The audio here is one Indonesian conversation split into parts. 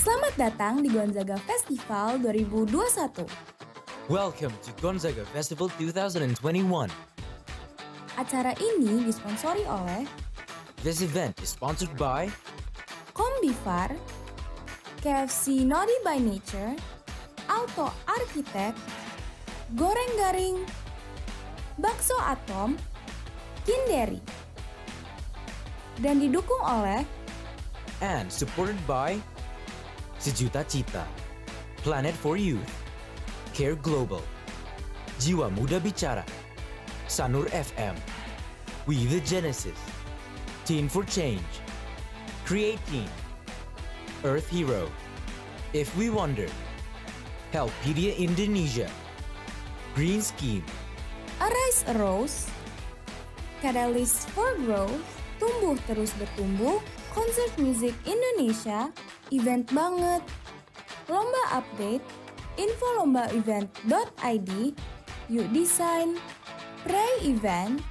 Selamat datang di Gonzaga Festival 2021. Welcome to Gonzaga Festival 2021. Acara ini disponsori oleh This event is sponsored by Kombifar, KFC Naughty by Nature, Auto Architect, Goreng Garing, Bakso Atom, Kinderi. Dan didukung oleh and supported by Sejuta Cita, Planet for Youth, Care Global, Jiwa Muda Bicara, Sanur FM, We The Genesis, Teen for Change, Create Team, Earth Hero, If We Wonder, Helpedia Indonesia, Green Scheme, Arise a Rose, Catalyst for Growth, Tumbuh Terus Bertumbuh, Konser Musik Indonesia, Event Banget, Lomba Update, Info Lomba Event.id, Yuk Design, Pray Event,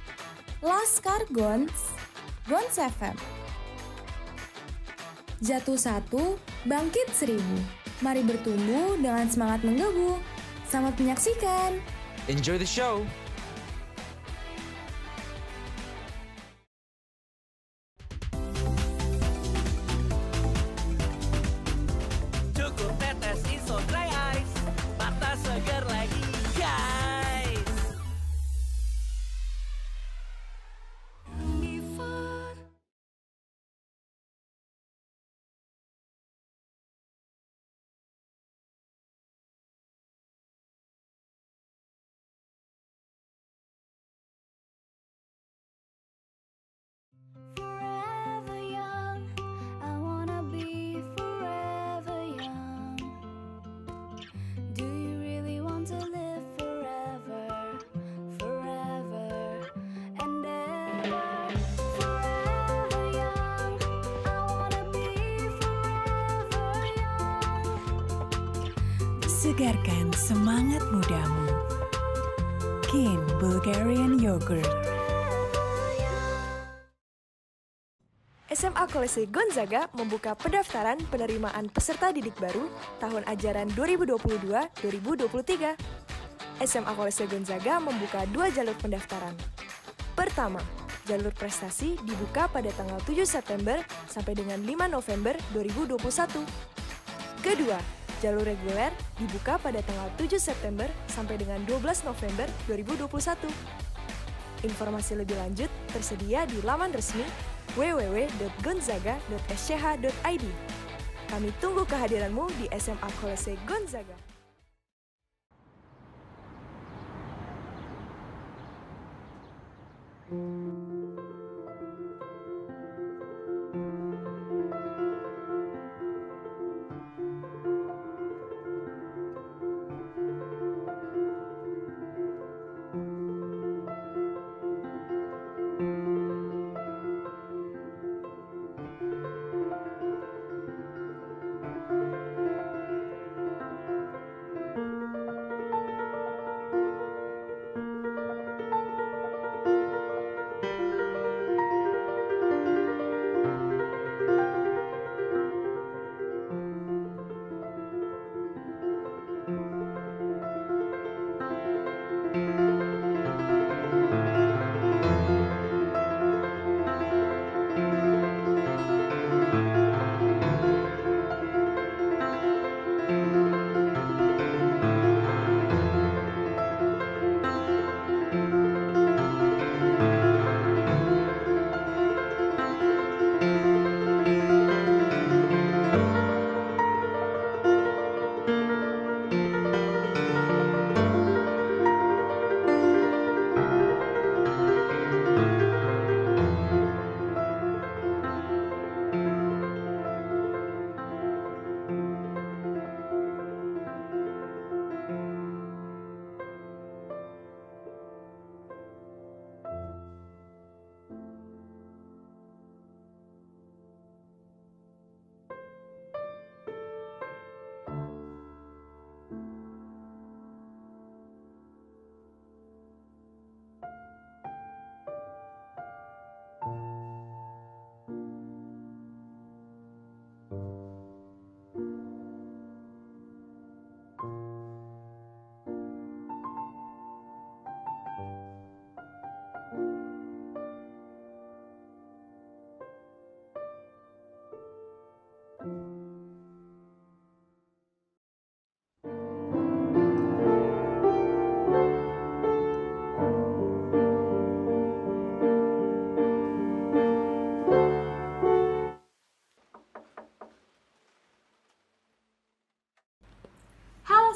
Laskar Gons, Gons FM. Jatuh satu, bangkit seribu. Mari bertumbuh dengan semangat menggebu. Selamat menyaksikan. Enjoy the show! Cukup tetes Iso Dry Ice, mata segar lagi guys. Forever young, I wanna be forever young. Do you really want to live forever, forever and ever? Forever young, I wanna be forever young. Segarkan semangat mudamu. Kin Bulgarian Yogurt. SMA Kolese Gonzaga membuka pendaftaran penerimaan peserta didik baru tahun ajaran 2022-2023. SMA Kolese Gonzaga membuka 2 jalur pendaftaran. Pertama, jalur prestasi dibuka pada tanggal 7 September sampai dengan 5 November 2021. Kedua, jalur reguler dibuka pada tanggal 7 September sampai dengan 12 November 2021. Informasi lebih lanjut tersedia di laman resmi www.gonzaga.sch.id. Kami tunggu kehadiranmu di SMA Kolese Gonzaga.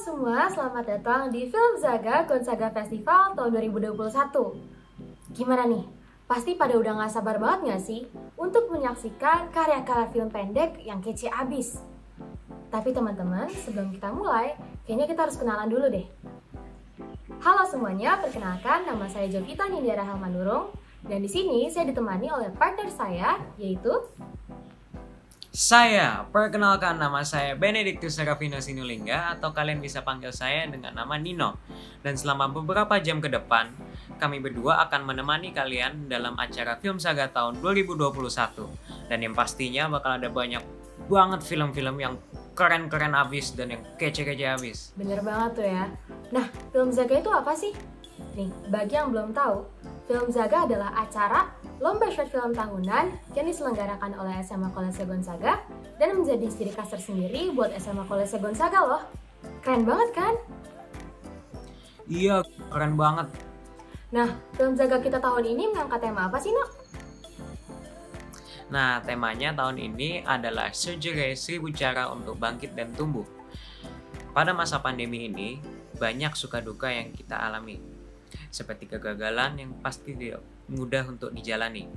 semua, selamat datang di Film Zaga Gonzaga Festival tahun 2021. Gimana nih? Pasti pada udah gak sabar banget gak sih untuk menyaksikan karya-karya film pendek yang kece abis. Tapi teman-teman, sebelum kita mulai, kayaknya kita harus kenalan dulu deh. Halo semuanya, perkenalkan nama saya Jovita Nindara Helmanurung, dan di sini saya ditemani oleh partner saya, yaitu perkenalkan nama saya Benedictus Serafino Sinulinga atau kalian bisa panggil saya dengan nama Nino. Dan selama beberapa jam ke depan, kami berdua akan menemani kalian dalam acara Film Saga tahun 2021. Dan yang pastinya bakal ada banyak banget film-film yang keren-keren abis dan yang kece-kece abis. Bener banget tuh ya. Nah, Film Zaga itu apa sih? Nih, bagi yang belum tahu, Film Zaga adalah acara lomba short film tahunan yang diselenggarakan oleh SMA Kolese Gonzaga dan menjadi ciri khas tersendiri buat SMA Kolese Gonzaga loh. Keren banget kan? Iya, keren banget. Nah, Film Zaga kita tahun ini mengangkat tema apa sih, Nok? Nah, temanya tahun ini adalah Surgery 1000 Cara untuk Bangkit dan Tumbuh. Pada masa pandemi ini, banyak suka duka yang kita alami. Seperti kegagalan yang pasti tidak mudah untuk dijalani.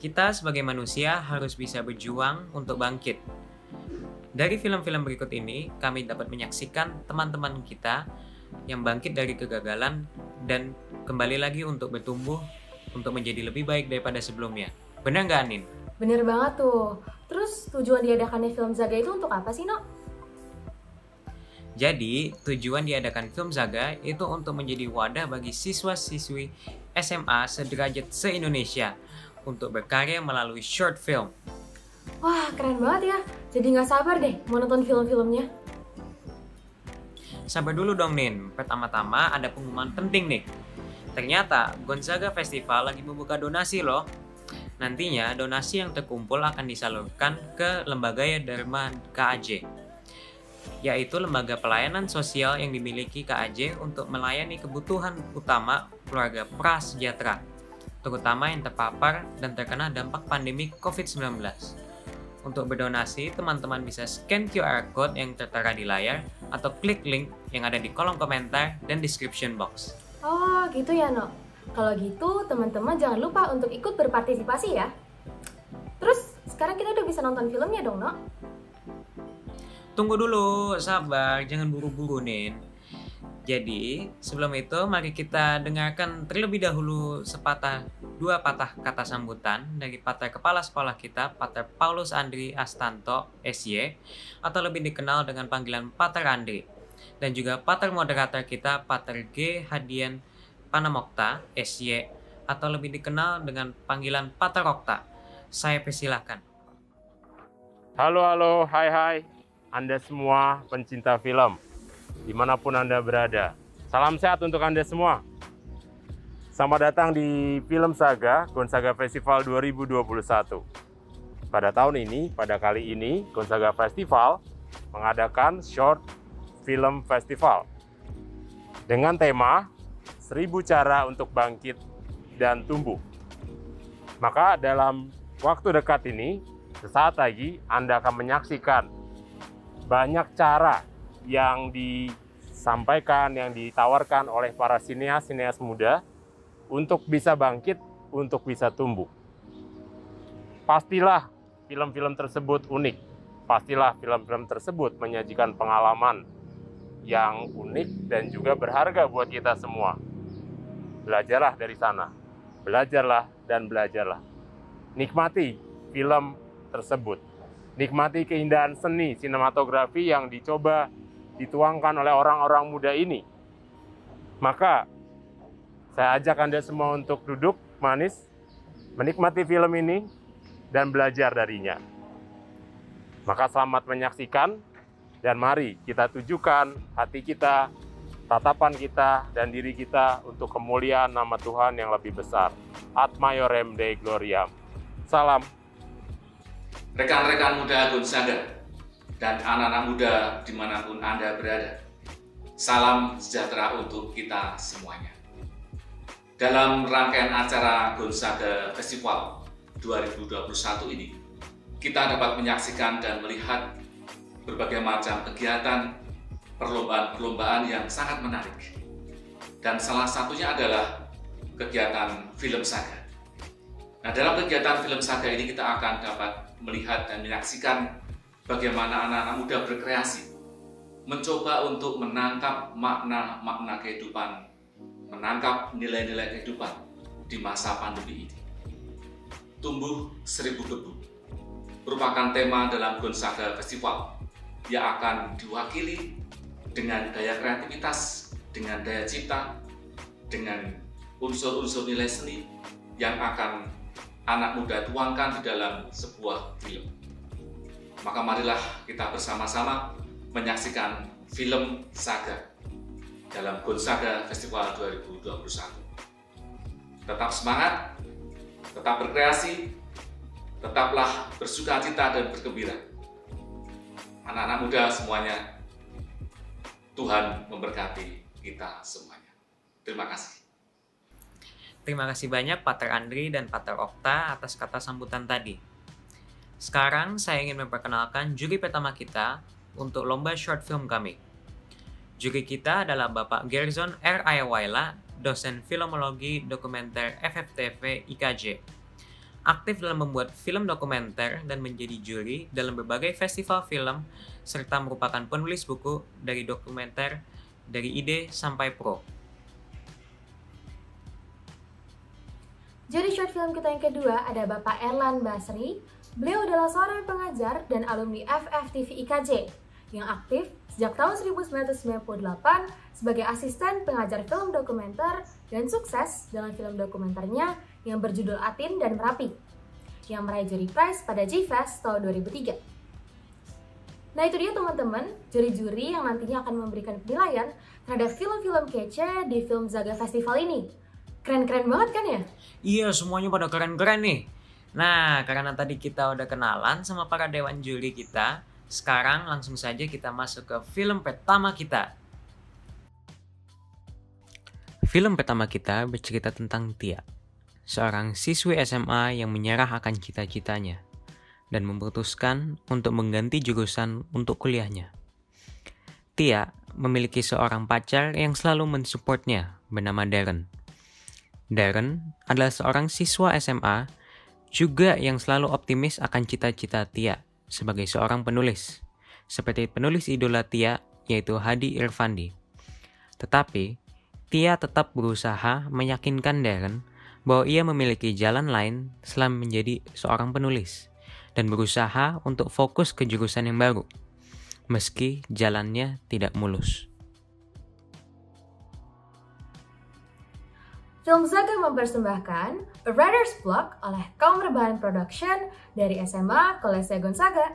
Kita sebagai manusia harus bisa berjuang untuk bangkit. Dari film-film berikut ini, kami dapat menyaksikan teman-teman kita yang bangkit dari kegagalan dan kembali lagi untuk bertumbuh untuk menjadi lebih baik daripada sebelumnya. Benar nggak, Anin? Bener banget tuh. Terus tujuan diadakannya Film Zaga itu untuk apa sih, Nok? Jadi, tujuan diadakan Film Zaga itu untuk menjadi wadah bagi siswa-siswi SMA sederajat se-Indonesia untuk berkarya melalui short film. Wah, keren banget ya. Jadi nggak sabar deh mau nonton film-filmnya. Sabar dulu dong, Nin. Pertama-tama ada pengumuman penting nih. Ternyata Gonzaga Festival lagi membuka donasi loh. Nantinya donasi yang terkumpul akan disalurkan ke Lembaga Dharma KAJ, yaitu lembaga pelayanan sosial yang dimiliki KAJ untuk melayani kebutuhan utama keluarga prasejahtera, terutama yang terpapar dan terkena dampak pandemi COVID-19. Untuk berdonasi, teman-teman bisa scan QR Code yang tertera di layar atau klik link yang ada di kolom komentar dan description box. Oh, gitu ya, Nok. Kalau gitu, teman-teman jangan lupa untuk ikut berpartisipasi ya. Terus, sekarang kita udah bisa nonton filmnya dong, Nok? Tunggu dulu, sabar, jangan buru-buru, Nin. Jadi, sebelum itu mari kita dengarkan terlebih dahulu dua patah kata sambutan dari Pater Kepala Sekolah kita, Pater Paulus Andri Astanto, SY, atau lebih dikenal dengan panggilan Pater Andri. Dan juga Pater Moderator kita, Pater G. Hadian Panamokta, SY, atau lebih dikenal dengan panggilan Pater Okta. Saya persilahkan. Halo, hai. Anda semua pencinta film, dimanapun Anda berada. Salam sehat untuk Anda semua. Selamat datang di Film Saga Gonzaga Festival 2021. Pada kali ini, Gonzaga Festival mengadakan Short Film Festival dengan tema 1000 Cara untuk Bangkit dan Tumbuh. Maka dalam waktu dekat ini, sesaat lagi Anda akan menyaksikan banyak cara yang disampaikan, yang ditawarkan oleh para sineas muda untuk bisa bangkit, untuk bisa tumbuh. Pastilah film-film tersebut unik. Pastilah film-film tersebut menyajikan pengalaman yang unik dan juga berharga buat kita semua. Belajarlah dari sana. Belajarlah dan belajarlah. Nikmati film tersebut. Nikmati keindahan seni sinematografi yang dicoba dituangkan oleh orang-orang muda ini. Maka, saya ajak Anda semua untuk duduk manis, menikmati film ini, dan belajar darinya. Maka selamat menyaksikan, dan mari kita tujukan hati kita, tatapan kita, dan diri kita untuk kemuliaan nama Tuhan yang lebih besar. Ad Maiorem Dei Gloriam. Salam. Rekan-rekan muda Gonzaga dan anak-anak muda dimanapun Anda berada, salam sejahtera untuk kita semuanya. Dalam rangkaian acara Gonzaga Festival 2021 ini, kita dapat menyaksikan dan melihat berbagai macam kegiatan perlombaan-perlombaan yang sangat menarik. Dan salah satunya adalah kegiatan film saga. Nah, dalam kegiatan film saga ini kita akan dapat melihat dan menyaksikan bagaimana anak-anak muda berkreasi, mencoba untuk menangkap makna-makna kehidupan, menangkap nilai-nilai kehidupan di masa pandemi ini. Tumbuh 1000 Debu merupakan tema dalam Gonzaga Festival yang akan diwakili dengan daya kreativitas, dengan daya cipta, dengan unsur-unsur nilai seni yang akan anak muda tuangkan di dalam sebuah film. Maka marilah kita bersama-sama menyaksikan film saga dalam Gonzaga Festival 2021. Tetap semangat, tetap berkreasi, tetaplah bersukacita dan bergembira. Anak-anak muda semuanya, Tuhan memberkati kita semuanya. Terima kasih. Terima kasih banyak Pater Andri dan Pater Okta atas kata sambutan tadi. Sekarang saya ingin memperkenalkan juri pertama kita untuk lomba short film kami. Juri kita adalah Bapak Gerzon R. Ayawaila, dosen filmologi dokumenter FFTV IKJ. Aktif dalam membuat film dokumenter dan menjadi juri dalam berbagai festival film, serta merupakan penulis buku dari dokumenter dari ide sampai pro. Juri short film kita yang kedua ada Bapak Erlan Basri. Beliau adalah seorang pengajar dan alumni FFTV IKJ yang aktif sejak tahun 1998 sebagai asisten pengajar film dokumenter dan sukses dengan film dokumenternya yang berjudul Atin dan Merapi yang meraih juri prize pada G-Fest tahun 2003. Nah itu dia teman-teman, juri-juri yang nantinya akan memberikan penilaian terhadap film-film kece di Film Zaga Festival ini. Keren-keren banget kan ya? Iya, semuanya pada keren-keren nih. Nah, karena tadi kita udah kenalan sama para dewan juri kita, sekarang langsung saja kita masuk ke film pertama kita. Film pertama kita bercerita tentang Tia, seorang siswi SMA yang menyerah akan cita-citanya dan memutuskan untuk mengganti jurusan untuk kuliahnya. Tia memiliki seorang pacar yang selalu mensupportnya bernama Darren. Darren adalah seorang siswa SMA juga yang selalu optimis akan cita-cita Tia sebagai seorang penulis, seperti penulis idola Tia yaitu Hadi Irfandi. Tetapi, Tia tetap berusaha meyakinkan Darren bahwa ia memiliki jalan lain selain menjadi seorang penulis dan berusaha untuk fokus ke jurusan yang baru, meski jalannya tidak mulus. Film Zaga mempersembahkan A Writer's Block oleh Kaum Rebahan Production dari SMA Kolese Gonzaga.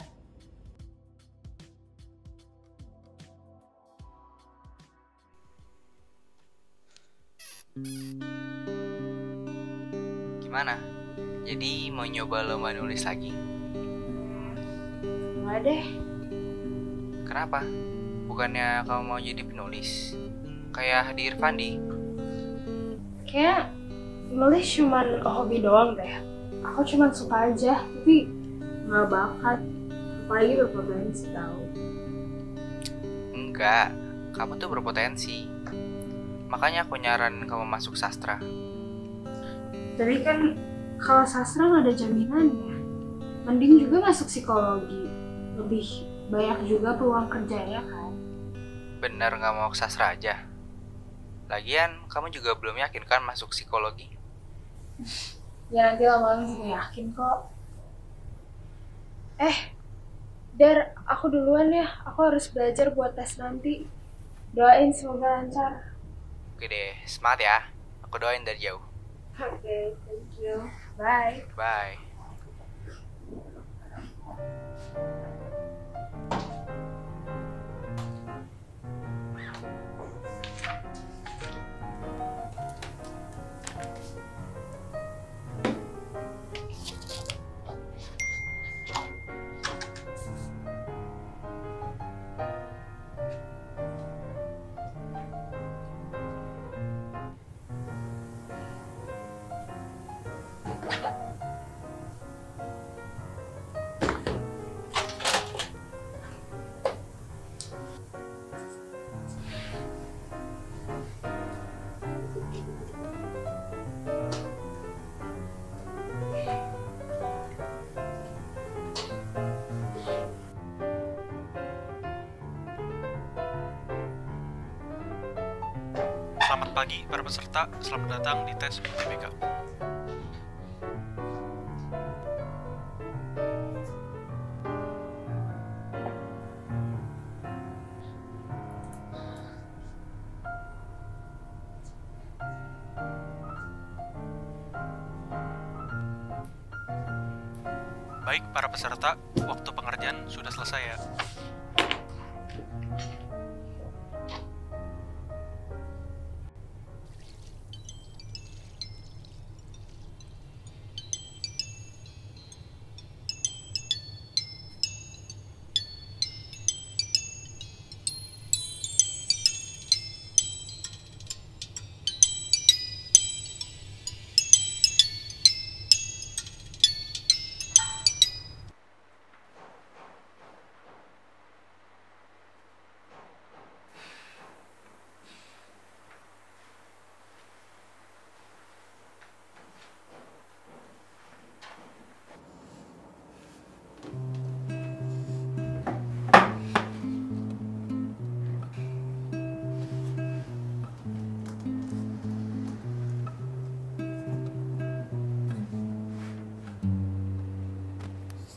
Gimana? Jadi mau nyoba lomba nulis lagi? Enggak deh. Kenapa? Bukannya kamu mau jadi penulis? Kayak Hadi Irfandi? Kayak nulis cuman hobi doang deh. Aku cuman suka aja, tapi nggak bakat. Apalagi berpotensi tahu. Enggak, kamu tuh berpotensi. Makanya aku nyaran kamu masuk sastra. Tapi kan kalau sastra nggak ada jaminannya. Mending juga masuk psikologi. Lebih banyak juga peluang kerjanya kan. Bener nggak mau ke sastra aja? Lagian, kamu juga belum yakin kan masuk psikologi? Ya nanti lama-lama juga yakin kok. Dar, aku duluan ya. Aku harus belajar buat tes nanti. Doain semoga lancar. Oke deh, semangat ya. Aku doain dari jauh. Oke, thank you. Bye. Bye. Selamat pagi para peserta, selamat datang di tes UTBK. Baik para peserta, waktu pengerjaan sudah selesai ya.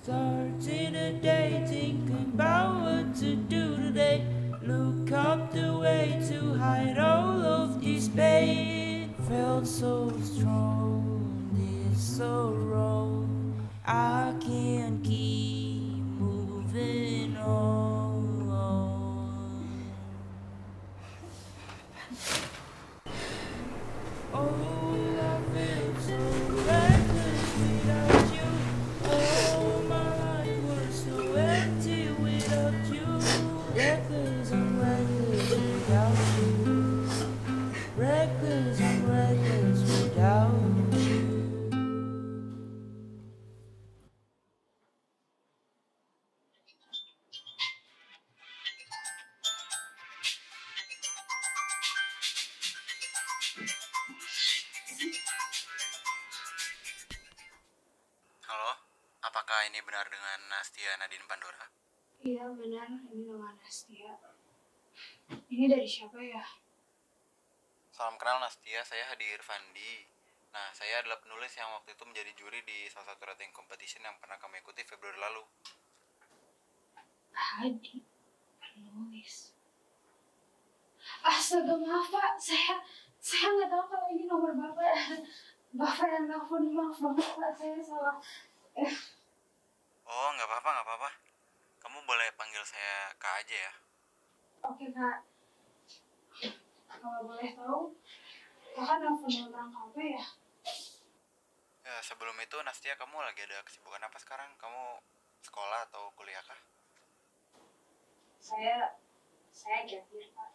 Started a day thinking about what to do today. Look up the way to hide all of this pain. Felt so strong, this so wrong. I can't keep moving on. Oh, I feel so reckless without you. Oh, my life was so empty without you. Reckless, I'm reckless without you. Reckless, I'm reckless without you. Halo, apakah ini benar dengan Nastia Nadine Pandora? Iya benar, ini nama Nastia. Ini dari siapa ya? Salam kenal Nastia, saya Hadi Irfandi. Nah, saya adalah penulis yang waktu itu menjadi juri di salah satu writing competition yang pernah kamu ikuti Februari lalu. Hadi, penulis. Astaga, maaf Pak, saya nggak tahu kalau ini nomor Bapak. Bapak yang nelfon, maaf banget Pak, saya salah. Oh, nggak apa-apa. Kamu boleh panggil saya Kak aja ya. Oke Kak. Kalau boleh tahu, Kakak nelfon orang apa ya? Ya, sebelum itu Nastia, kamu lagi ada kesibukan apa sekarang? Kamu sekolah atau kuliah kah? Saya gap year Pak.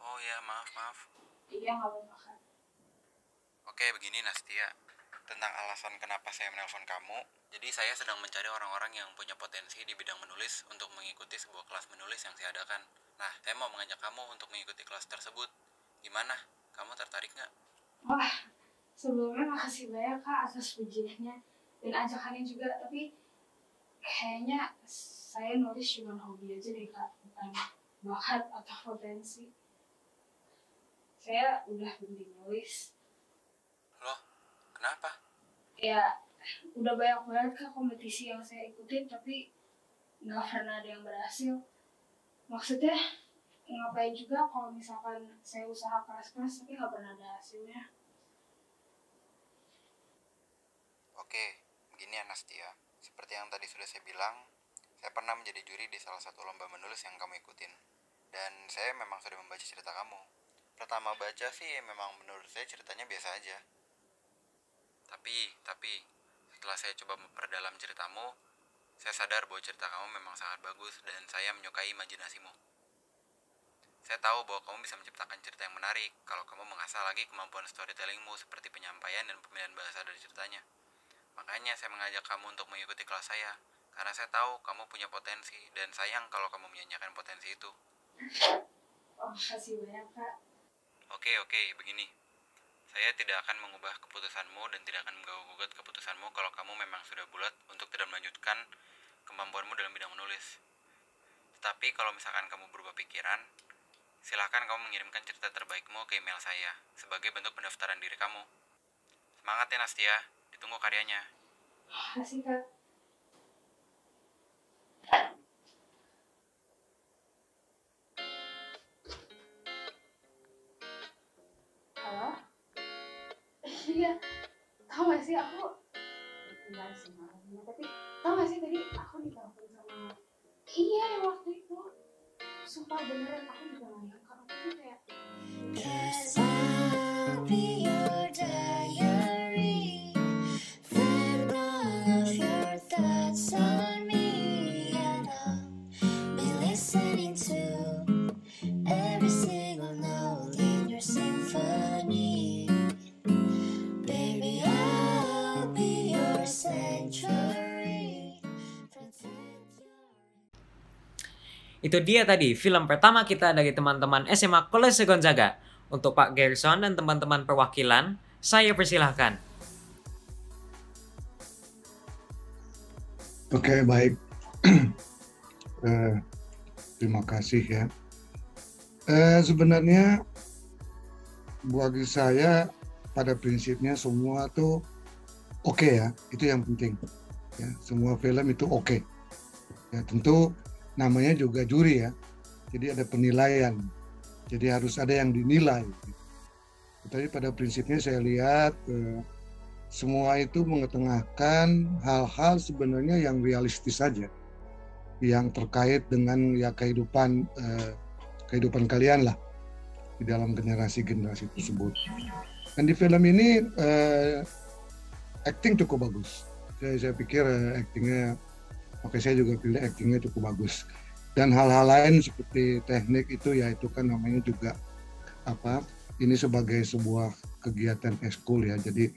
Oh ya, maaf. Iya, nggak apa-apa Kak. Oke, begini Nastia, tentang alasan kenapa saya menelpon kamu. Jadi saya sedang mencari orang-orang yang punya potensi di bidang menulis untuk mengikuti sebuah kelas menulis yang saya adakan. Nah, saya mau mengajak kamu untuk mengikuti kelas tersebut. Gimana? Kamu tertarik nggak? Wah, sebelumnya makasih banyak Kak atas pujiannya dan ajakannya juga. Tapi kayaknya saya nulis cuma hobi aja deh Kak, bukan bakat atau potensi. Saya udah berhenti nulis. Loh, kenapa? Ya, udah banyak banget Kak kompetisi yang saya ikutin, tapi nggak pernah ada yang berhasil. Maksudnya, ngapain juga kalau misalkan saya usaha keras-keras tapi nggak pernah ada hasilnya. Oke, begini Nastia. Seperti yang tadi sudah saya bilang, saya pernah menjadi juri di salah satu lomba menulis yang kamu ikutin. Dan saya memang sudah membaca cerita kamu. Pertama baca sih memang menurut saya ceritanya biasa aja. Tapi setelah saya coba memperdalam ceritamu, saya sadar bahwa cerita kamu memang sangat bagus dan saya menyukai imajinasimu. Saya tahu bahwa kamu bisa menciptakan cerita yang menarik kalau kamu mengasah lagi kemampuan storytellingmu seperti penyampaian dan pemilihan bahasa dari ceritanya. Makanya saya mengajak kamu untuk mengikuti kelas saya, karena saya tahu kamu punya potensi dan sayang kalau kamu menyanyikan potensi itu. Oh, makasih banyak Kak. Oke, begini. Saya tidak akan mengubah keputusanmu dan tidak akan mengganggu-gugat keputusanmu kalau kamu memang sudah bulat untuk tidak melanjutkan kemampuanmu dalam bidang menulis. Tetapi kalau misalkan kamu berubah pikiran, Silahkan kamu mengirimkan cerita terbaikmu ke email saya sebagai bentuk pendaftaran diri kamu. Semangat ya Nastia, ditunggu karyanya. Makasih Kak. Halo? Iya, tau gak sih aku enggak sih malamnya, tapi tau gak sih tadi aku ditelepon sama yang waktu itu. Sumpah beneran aku juga gak nyangka, aku tuh kayak Cause I'll be your diary, find all of your thoughts on me, and I'll be listening to every single note in your symphony. Baby, I'll be your sanctuary. Itu dia tadi film pertama kita dari teman-teman SMA Kolese Gonzaga. Untuk Pak Gerson dan teman-teman perwakilan, saya persilahkan. Oke, baik. Terima kasih ya. Sebenarnya bagi saya pada prinsipnya semua tuh oke ya, itu yang penting. Ya, semua film itu oke. Ya, tentu namanya juga juri ya, jadi ada penilaian, jadi harus ada yang dinilai. Tapi pada prinsipnya saya lihat semua itu mengetengahkan hal-hal sebenarnya yang realistis saja, yang terkait dengan ya kehidupan kalian lah di dalam generasi-generasi tersebut. Dan di film ini acting cukup bagus. Saya pikir actingnya, oke, saya juga pilih actingnya cukup bagus. Dan hal-hal lain seperti teknik itu ya itu kan namanya juga ini sebagai sebuah kegiatan ekskul ya. Jadi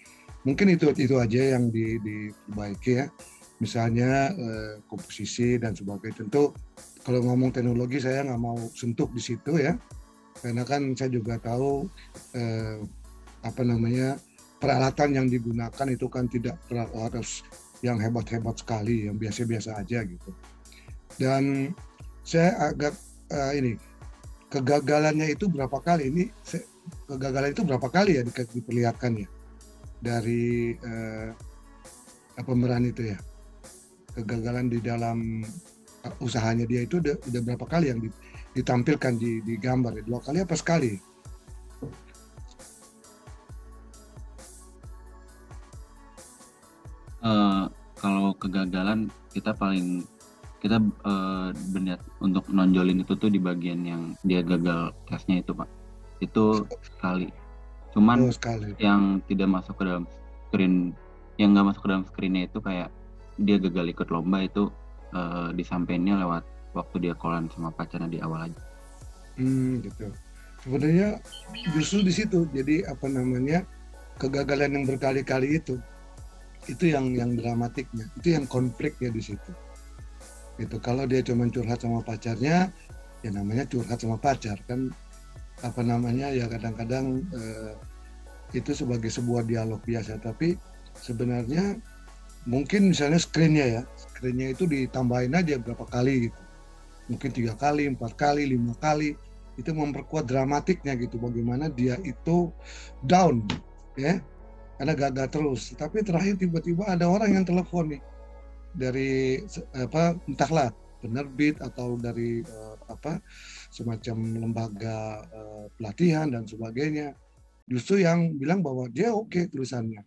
mungkin itu aja yang diperbaiki ya. Misalnya komposisi dan sebagainya. Tentu kalau ngomong teknologi saya nggak mau sentuh di situ ya. Karena kan saya juga tahu peralatan yang digunakan itu kan tidak harus yang hebat-hebat sekali, yang biasa-biasa aja gitu. Dan saya agak kegagalannya itu berapa kali kegagalan itu berapa kali ya diperlihatkan ya dari pemeran itu ya. Kegagalan di dalam usahanya dia itu udah berapa kali yang ditampilkan di gambar ya, 2 kali apa sekali? Kalau kegagalan kita berniat untuk nonjolin itu tuh di bagian yang dia gagal tesnya itu Pak, itu sekali. Cuman yang tidak masuk ke dalam screen, yang nggak masuk ke dalam screennya itu kayak dia gagal ikut lomba itu disampaikannya lewat waktu dia kolan sama pacarnya di awal aja. Gitu. Sebenarnya justru di situ jadi kegagalan yang berkali-kali itu yang dramatiknya, itu yang konfliknya di situ. Gitu. Kalau dia cuma curhat sama pacarnya, ya namanya curhat sama pacar kan, ya kadang-kadang itu sebagai sebuah dialog biasa. Tapi sebenarnya mungkin misalnya screennya itu ditambahin aja berapa kali gitu, mungkin 3 kali, 4 kali, 5 kali, itu memperkuat dramatiknya gitu. Bagaimana dia itu down, ya. Karena gagal terus, tapi terakhir tiba-tiba ada orang yang telepon nih dari entahlah penerbit atau dari semacam lembaga pelatihan dan sebagainya, justru yang bilang bahwa dia oke tulisannya.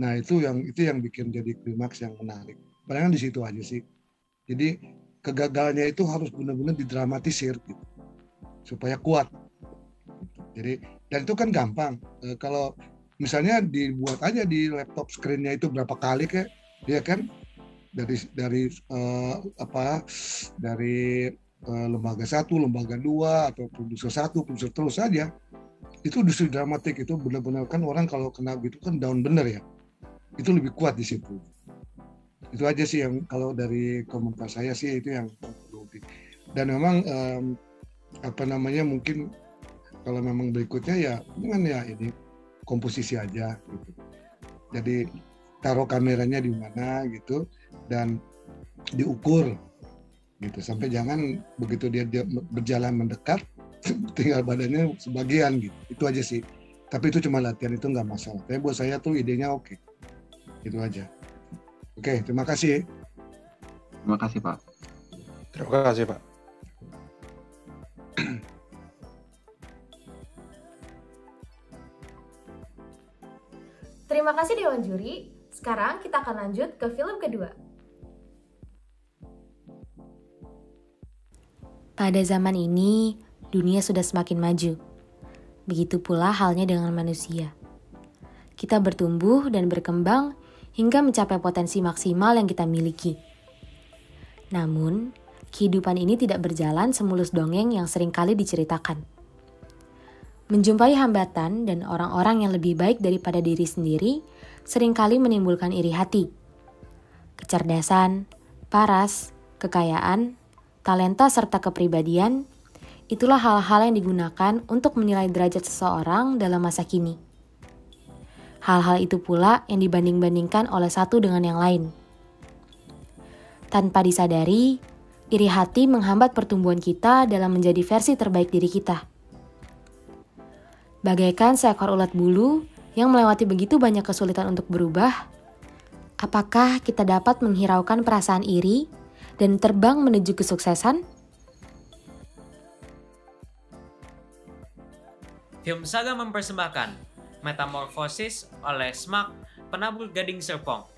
Nah itu yang bikin jadi klimaks yang menarik. Padahal di situ aja sih. Jadi kegagalannya itu harus benar-benar didramatisir gitu, supaya kuat. Jadi dan itu kan gampang. Kalau misalnya dibuat aja di laptop screen-nya itu berapa kali kayak dia kan dari lembaga 1, lembaga 2 atau produser 1, produser terus saja, itu justru dramatik. Itu benar-benar kan orang kalau kena gitu kan down bener ya, itu lebih kuat di situ. Itu aja sih yang kalau dari komentar saya sih itu yang perlu. Dan memang mungkin kalau memang berikutnya ya dengan ya ini komposisi aja gitu. Jadi taruh kameranya di mana gitu dan diukur gitu, sampai jangan begitu dia berjalan mendekat tinggal badannya sebagian gitu. Itu aja sih. Tapi itu cuma latihan, itu nggak masalah. Tapi buat saya tuh idenya oke. Itu aja. Oke, terima kasih. Terima kasih, Pak. Terima kasih, Pak. Terima kasih Dewan Juri. Sekarang kita akan lanjut ke film kedua. Pada zaman ini, dunia sudah semakin maju. Begitu pula halnya dengan manusia. Kita bertumbuh dan berkembang hingga mencapai potensi maksimal yang kita miliki. Namun, kehidupan ini tidak berjalan semulus dongeng yang seringkali diceritakan. Menjumpai hambatan dan orang-orang yang lebih baik daripada diri sendiri seringkali menimbulkan iri hati. Kecerdasan, paras, kekayaan, talenta serta kepribadian, itulah hal-hal yang digunakan untuk menilai derajat seseorang dalam masa kini. Hal-hal itu pula yang dibanding-bandingkan oleh satu dengan yang lain. Tanpa disadari, iri hati menghambat pertumbuhan kita dalam menjadi versi terbaik diri kita. Bagaikan seekor ulat bulu yang melewati begitu banyak kesulitan untuk berubah, apakah kita dapat menghiraukan perasaan iri dan terbang menuju kesuksesan? Film Saga mempersembahkan Metamorphosis oleh Smack, Penabur Gading Serpong.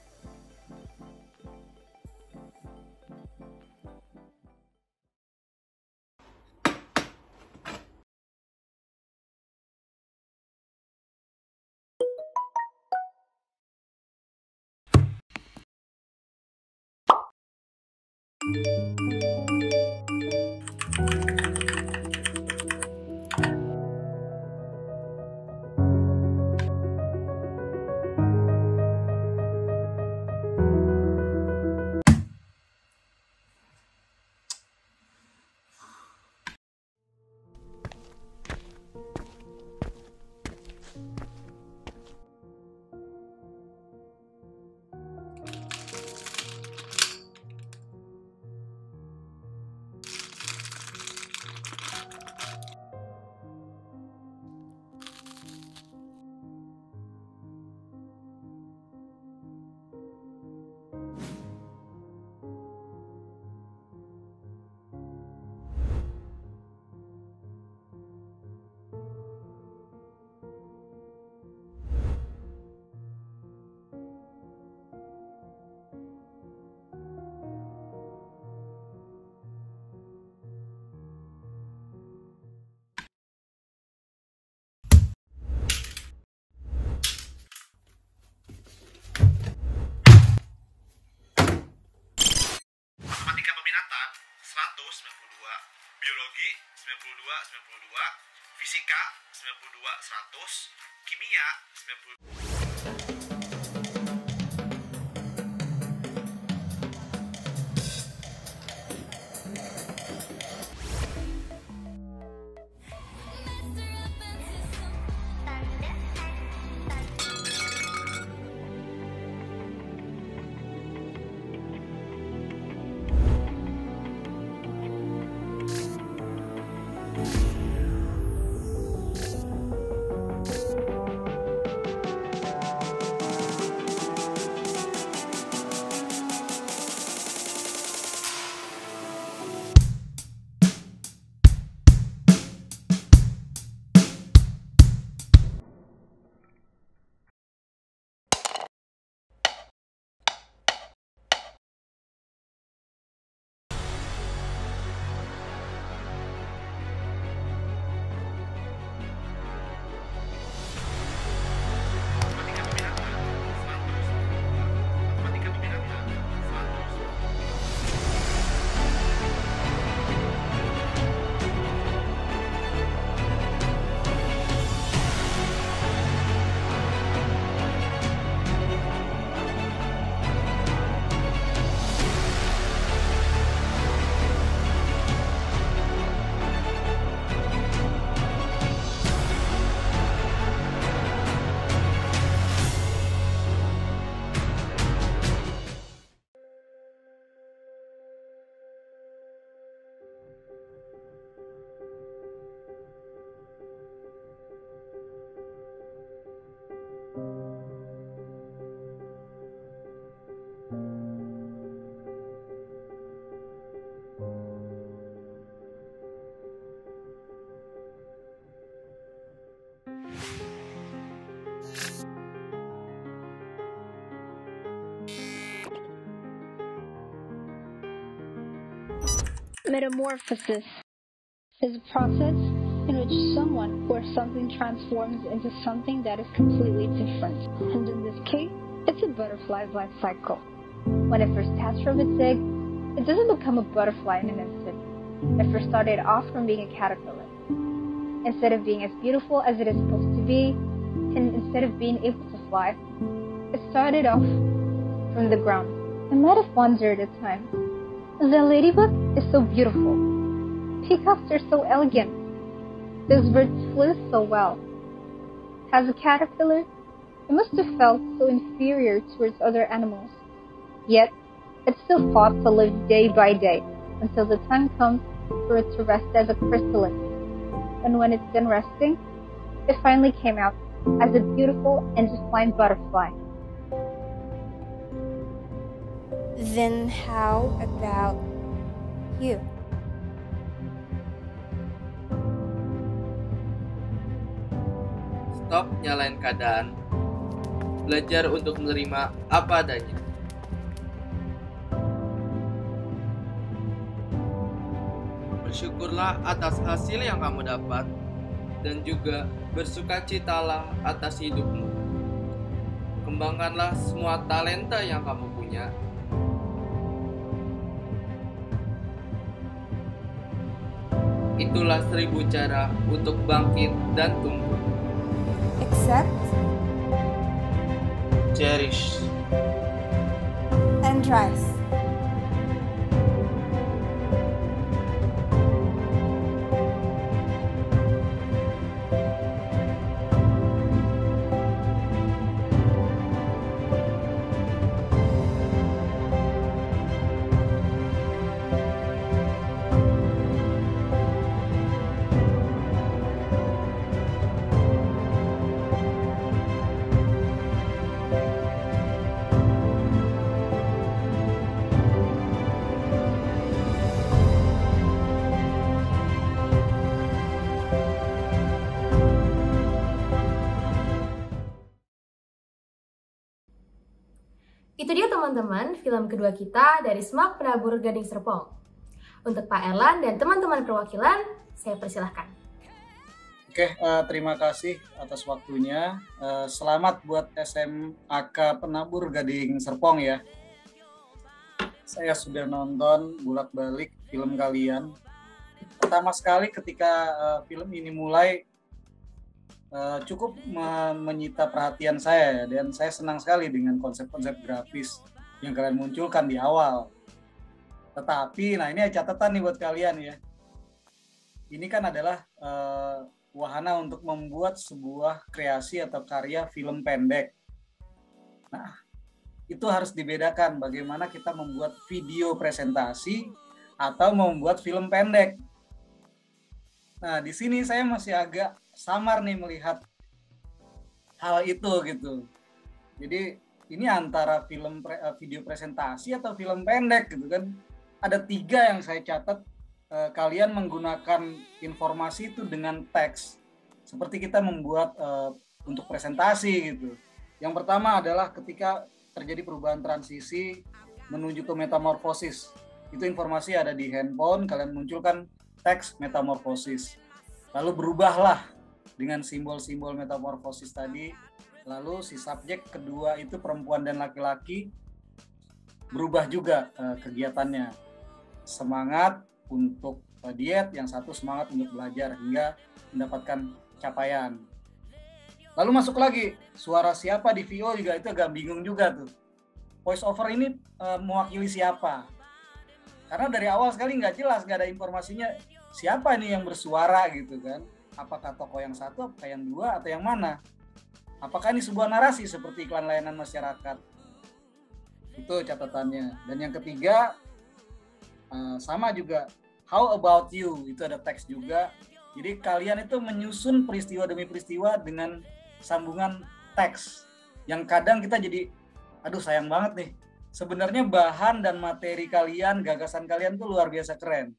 Matematika peminatan 192, biologi 92, fisika 92, 100, kimia 90. Metamorphosis is a process in which someone or something transforms into something that is completely different. And in this case, it's a butterfly's life cycle. When it first hatched from its egg, it doesn't become a butterfly in an instant. It first started off from being a caterpillar. Instead of being as beautiful as it is supposed to be, and instead of being able to fly, it started off from the ground. I might have wondered at times, the ladybug is so beautiful. Peacocks are so elegant. Those birds flew so well. As a caterpillar, it must have felt so inferior towards other animals. Yet, it still fought to live day by day until the time comes for it to rest as a chrysalis. And when it's done resting, it finally came out as a beautiful and defined butterfly. Then how about you? Stop nyalain keadaan. Belajar untuk menerima apa adanya. Bersyukurlah atas hasil yang kamu dapat dan juga bersukacitalah atas hidupmu. Kembangkanlah semua talenta yang kamu punya. Itulah 1000 cara untuk bangkit dan tumbuh. Accept, Cherish, and rise. Itu dia teman-teman film kedua kita dari Semak Penabur Gading Serpong. Untuk Pak Erlan dan teman-teman perwakilan, saya persilahkan. Oke, terima kasih atas waktunya. Selamat buat SMAK Penabur Gading Serpong ya. Saya sudah nonton bolak-balik film kalian. Pertama sekali ketika film ini mulai, cukup menyita perhatian saya dan saya senang sekali dengan konsep-konsep grafis yang kalian munculkan di awal. Tetapi, nah ini catatan nih buat kalian ya. Ini kan adalah wahana untuk membuat sebuah kreasi atau karya film pendek. Nah, itu harus dibedakan bagaimana kita membuat video presentasi atau membuat film pendek. Nah, di sini saya masih agak samar nih melihat hal itu gitu. Jadi ini antara video presentasi atau film pendek gitu kan. Ada 3 yang saya catat. Kalian menggunakan informasi itu dengan teks. Seperti kita membuat untuk presentasi gitu. Yang pertama adalah ketika terjadi perubahan transisi menuju ke metamorfosis. Itu informasi ada di handphone, kalian munculkan teks metamorfosis. Lalu berubahlah dengan simbol-simbol metamorfosis tadi. Lalu si subjek kedua itu perempuan dan laki-laki berubah juga kegiatannya. Semangat untuk diet, yang satu semangat untuk belajar hingga mendapatkan capaian. Lalu masuk lagi, suara siapa di VO juga itu agak bingung juga tuh. Voice over ini mewakili siapa? Karena dari awal sekali nggak jelas, nggak ada informasinya siapa nih yang bersuara gitu kan. Apakah tokoh yang satu, apakah yang dua, atau yang mana? Apakah ini sebuah narasi seperti iklan layanan masyarakat? Itu catatannya. Dan yang ketiga, sama juga, how about you? Itu ada teks juga. Jadi kalian itu menyusun peristiwa demi peristiwa dengan sambungan teks. Yang kadang kita jadi, aduh sayang banget nih. Sebenarnya bahan dan materi kalian, gagasan kalian tuh luar biasa keren.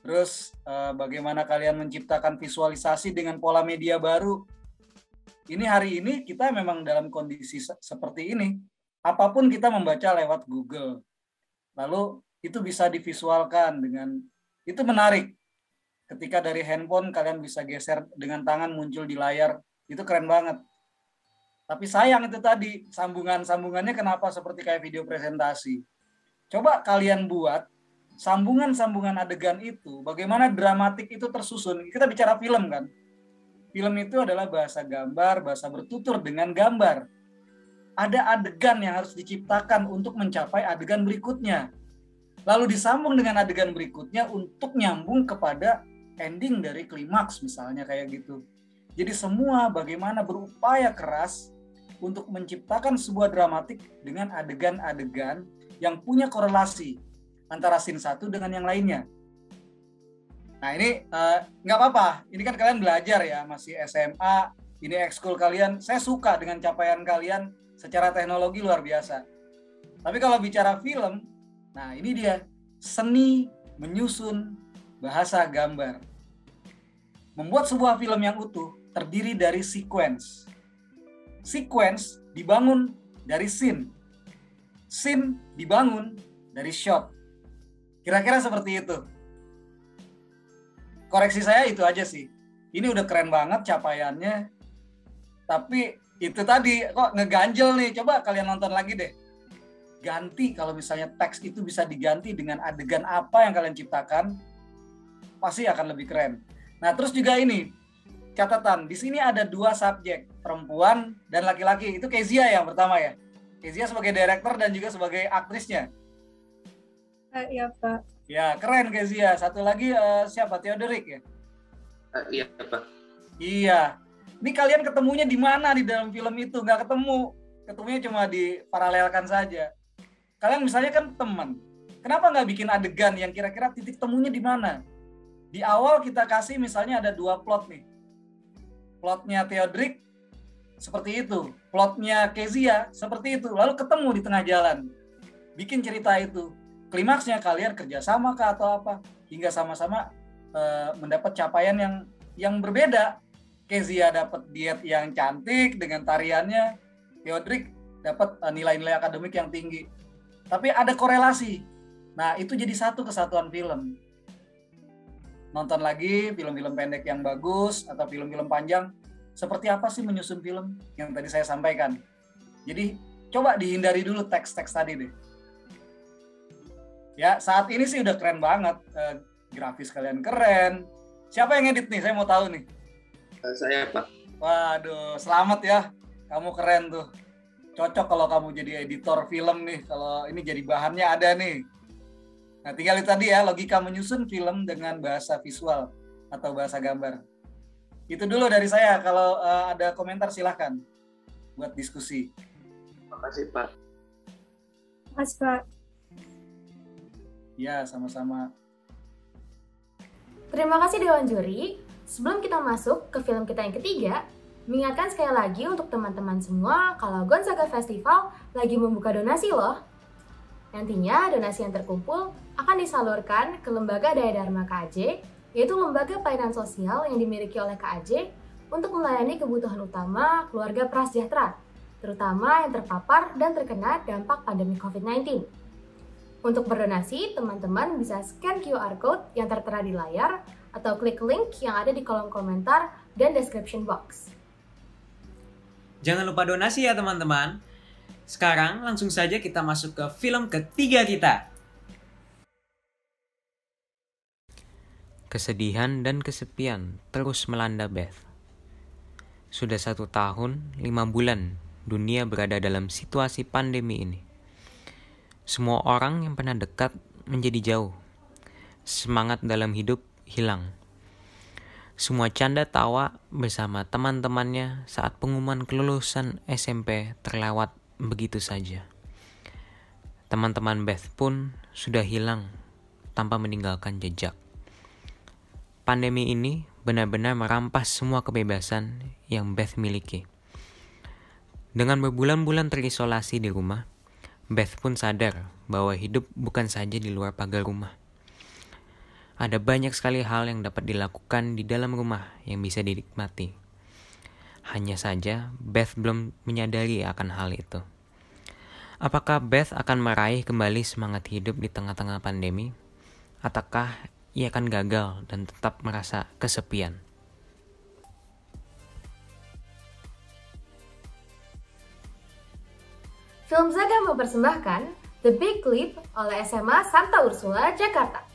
Terus bagaimana kalian menciptakan visualisasi dengan pola media baru. Ini hari ini kita memang dalam kondisi seperti ini. Apapun kita membaca lewat Google. Lalu itu bisa divisualkan dengan, itu menarik. Ketika dari handphone kalian bisa geser dengan tangan muncul di layar, itu keren banget. Tapi sayang itu tadi, sambungannya kenapa seperti kayak video presentasi. Coba kalian buat sambungan-sambungan adegan itu, bagaimana dramatik itu tersusun. Kita bicara film kan. Film itu adalah bahasa gambar, bahasa bertutur dengan gambar. Ada adegan yang harus diciptakan untuk mencapai adegan berikutnya. Lalu disambung dengan adegan berikutnya untuk nyambung kepada ending dari klimaks misalnya kayak gitu. Jadi semua bagaimana berupaya keras untuk menciptakan sebuah dramatik dengan adegan-adegan yang punya korelasi antara scene satu dengan yang lainnya. Nah ini nggak apa-apa, ini kan kalian belajar ya, masih SMA, ini ekskul kalian, saya suka dengan capaian kalian secara teknologi luar biasa. Tapi kalau bicara film, nah ini dia, seni menyusun bahasa gambar. Membuat sebuah film yang utuh terdiri dari sequence. Sequence dibangun dari scene. Scene dibangun dari shot. Kira-kira seperti itu. Koreksi saya itu aja sih. Ini udah keren banget capaiannya. Tapi itu tadi kok ngeganjel nih. Coba kalian nonton lagi deh. Ganti kalau misalnya teks itu bisa diganti dengan adegan apa yang kalian ciptakan, pasti akan lebih keren. Nah, terus juga ini catatan. Di sini ada 2 subjek, perempuan dan laki-laki. Itu Kezia yang pertama ya. Kezia sebagai director dan juga sebagai aktrisnya. Iya, Pak. Ya, keren Kezia. Satu lagi siapa? Theodoric ya? Iya, Pak. Iya. Ini kalian ketemunya di mana di dalam film itu? Nggak ketemu. Ketemunya cuma diparalelkan saja. Kalian misalnya kan teman. Kenapa nggak bikin adegan yang kira-kira titik temunya di mana? Di awal kita kasih misalnya ada 2 plot nih. Plotnya Theodoric seperti itu. Plotnya Kezia seperti itu. Lalu ketemu di tengah jalan. Bikin cerita itu. Klimaksnya kalian kerjasama kah atau apa? Hingga sama-sama mendapat capaian yang berbeda. Kezia dapat diet yang cantik dengan tariannya. Theodoric dapat nilai-nilai akademik yang tinggi. Tapi ada korelasi. Nah, itu jadi satu kesatuan film. Nonton lagi film-film pendek yang bagus atau film-film panjang, seperti apa sih menyusun film yang tadi saya sampaikan. Jadi, coba dihindari dulu teks-teks tadi deh. Ya, saat ini sih udah keren banget. Grafis kalian keren. Siapa yang edit nih? Saya mau tahu nih. Saya, Pak. Waduh, selamat ya. Kamu keren tuh. Cocok kalau kamu jadi editor film nih. Kalau ini jadi bahannya ada nih. Nah, tinggal itu tadi ya, logika menyusun film dengan bahasa visual atau bahasa gambar. Itu dulu dari saya. Kalau ada komentar silahkan buat diskusi. Makasih, Pak. Makasih, Pak. Ya, sama-sama. Terima kasih Dewan Juri. Sebelum kita masuk ke film kita yang ketiga, mengingatkan sekali lagi untuk teman-teman semua kalau Gonzaga Festival lagi membuka donasi loh. Nantinya donasi yang terkumpul akan disalurkan ke Lembaga Daya Dharma KAJ, yaitu lembaga pelayanan sosial yang dimiliki oleh KAJ untuk melayani kebutuhan utama keluarga prasejahtera, terutama yang terpapar dan terkena dampak pandemi COVID-19. Untuk berdonasi, teman-teman bisa scan QR Code yang tertera di layar atau klik link yang ada di kolom komentar dan description box. Jangan lupa donasi ya teman-teman. Sekarang langsung saja kita masuk ke film ketiga kita. Kesedihan dan kesepian terus melanda Beth. Sudah 1 tahun, 5 bulan dunia berada dalam situasi pandemi ini. Semua orang yang pernah dekat menjadi jauh. Semangat dalam hidup hilang. Semua canda tawa bersama teman-temannya saat pengumuman kelulusan SMP terlewat begitu saja. Teman-teman Beth pun sudah hilang tanpa meninggalkan jejak. Pandemi ini benar-benar merampas semua kebebasan yang Beth miliki. Dengan berbulan-bulan terisolasi di rumah, Beth pun sadar bahwa hidup bukan saja di luar pagar rumah. Ada banyak sekali hal yang dapat dilakukan di dalam rumah yang bisa dinikmati. Hanya saja, Beth belum menyadari akan hal itu. Apakah Beth akan meraih kembali semangat hidup di tengah-tengah pandemi? Ataukah ia akan gagal dan tetap merasa kesepian? Film Zaga mempersembahkan The Big Leap oleh SMA Santa Ursula, Jakarta.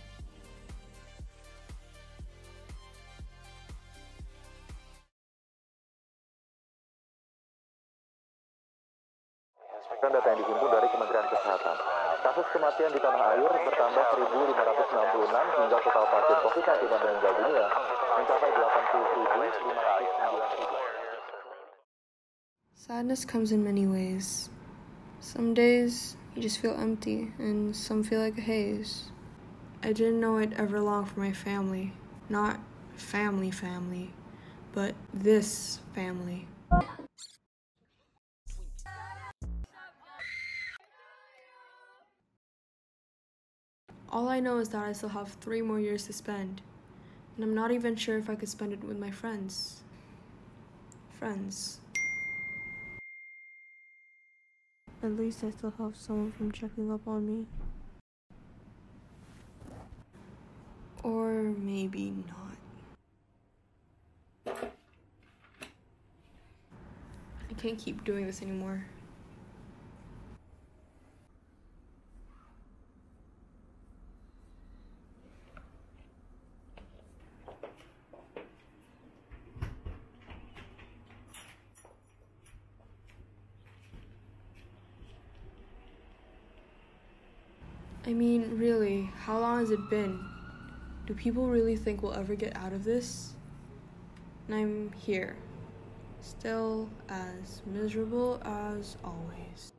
Data yang dihimpun dari Kementerian Kesehatan. Kasus kematian di tanah air bertambah 1.566 hingga total pasien COVID-19 yang meninggal dunia mencapai 80.599. Sadness comes in many ways. Some days you just feel empty and some feel like a haze. I didn't know I'd ever long for my family. Not family, but this family. All I know is that I still have 3 more years to spend, and I'm not even sure if I could spend it with my friends. At least I still have someone from checking up on me. Or maybe not. I can't keep doing this anymore. I mean, really, how long has it been? Do people really think we'll ever get out of this? And I'm here, still as miserable as always.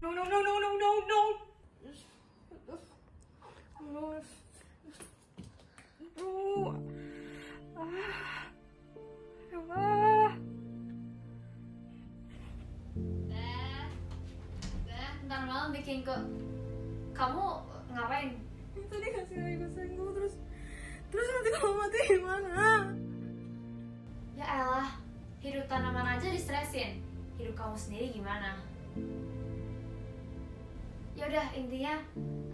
No. Ntar malam bikin ke... Kamu ngapain? Tadi kasih lagi senggol terus nanti kalau mati gimana? Ya elah, hidup tanaman aja distresin. Hidup kamu sendiri gimana? Ya udah, intinya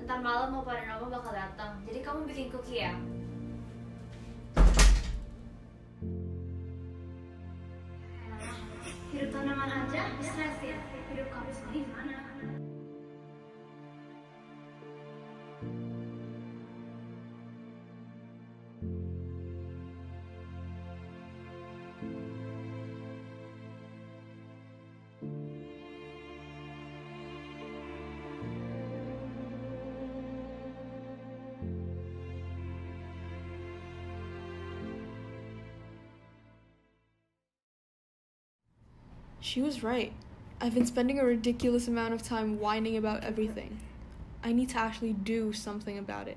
ntar malam mau pada Nova bakal datang. Jadi kamu bikin cookie ya. Hidup tanaman aja distresin. Hidup kamu sendiri gimana? She was right. I've been spending a ridiculous amount of time whining about everything. I need to actually do something about it.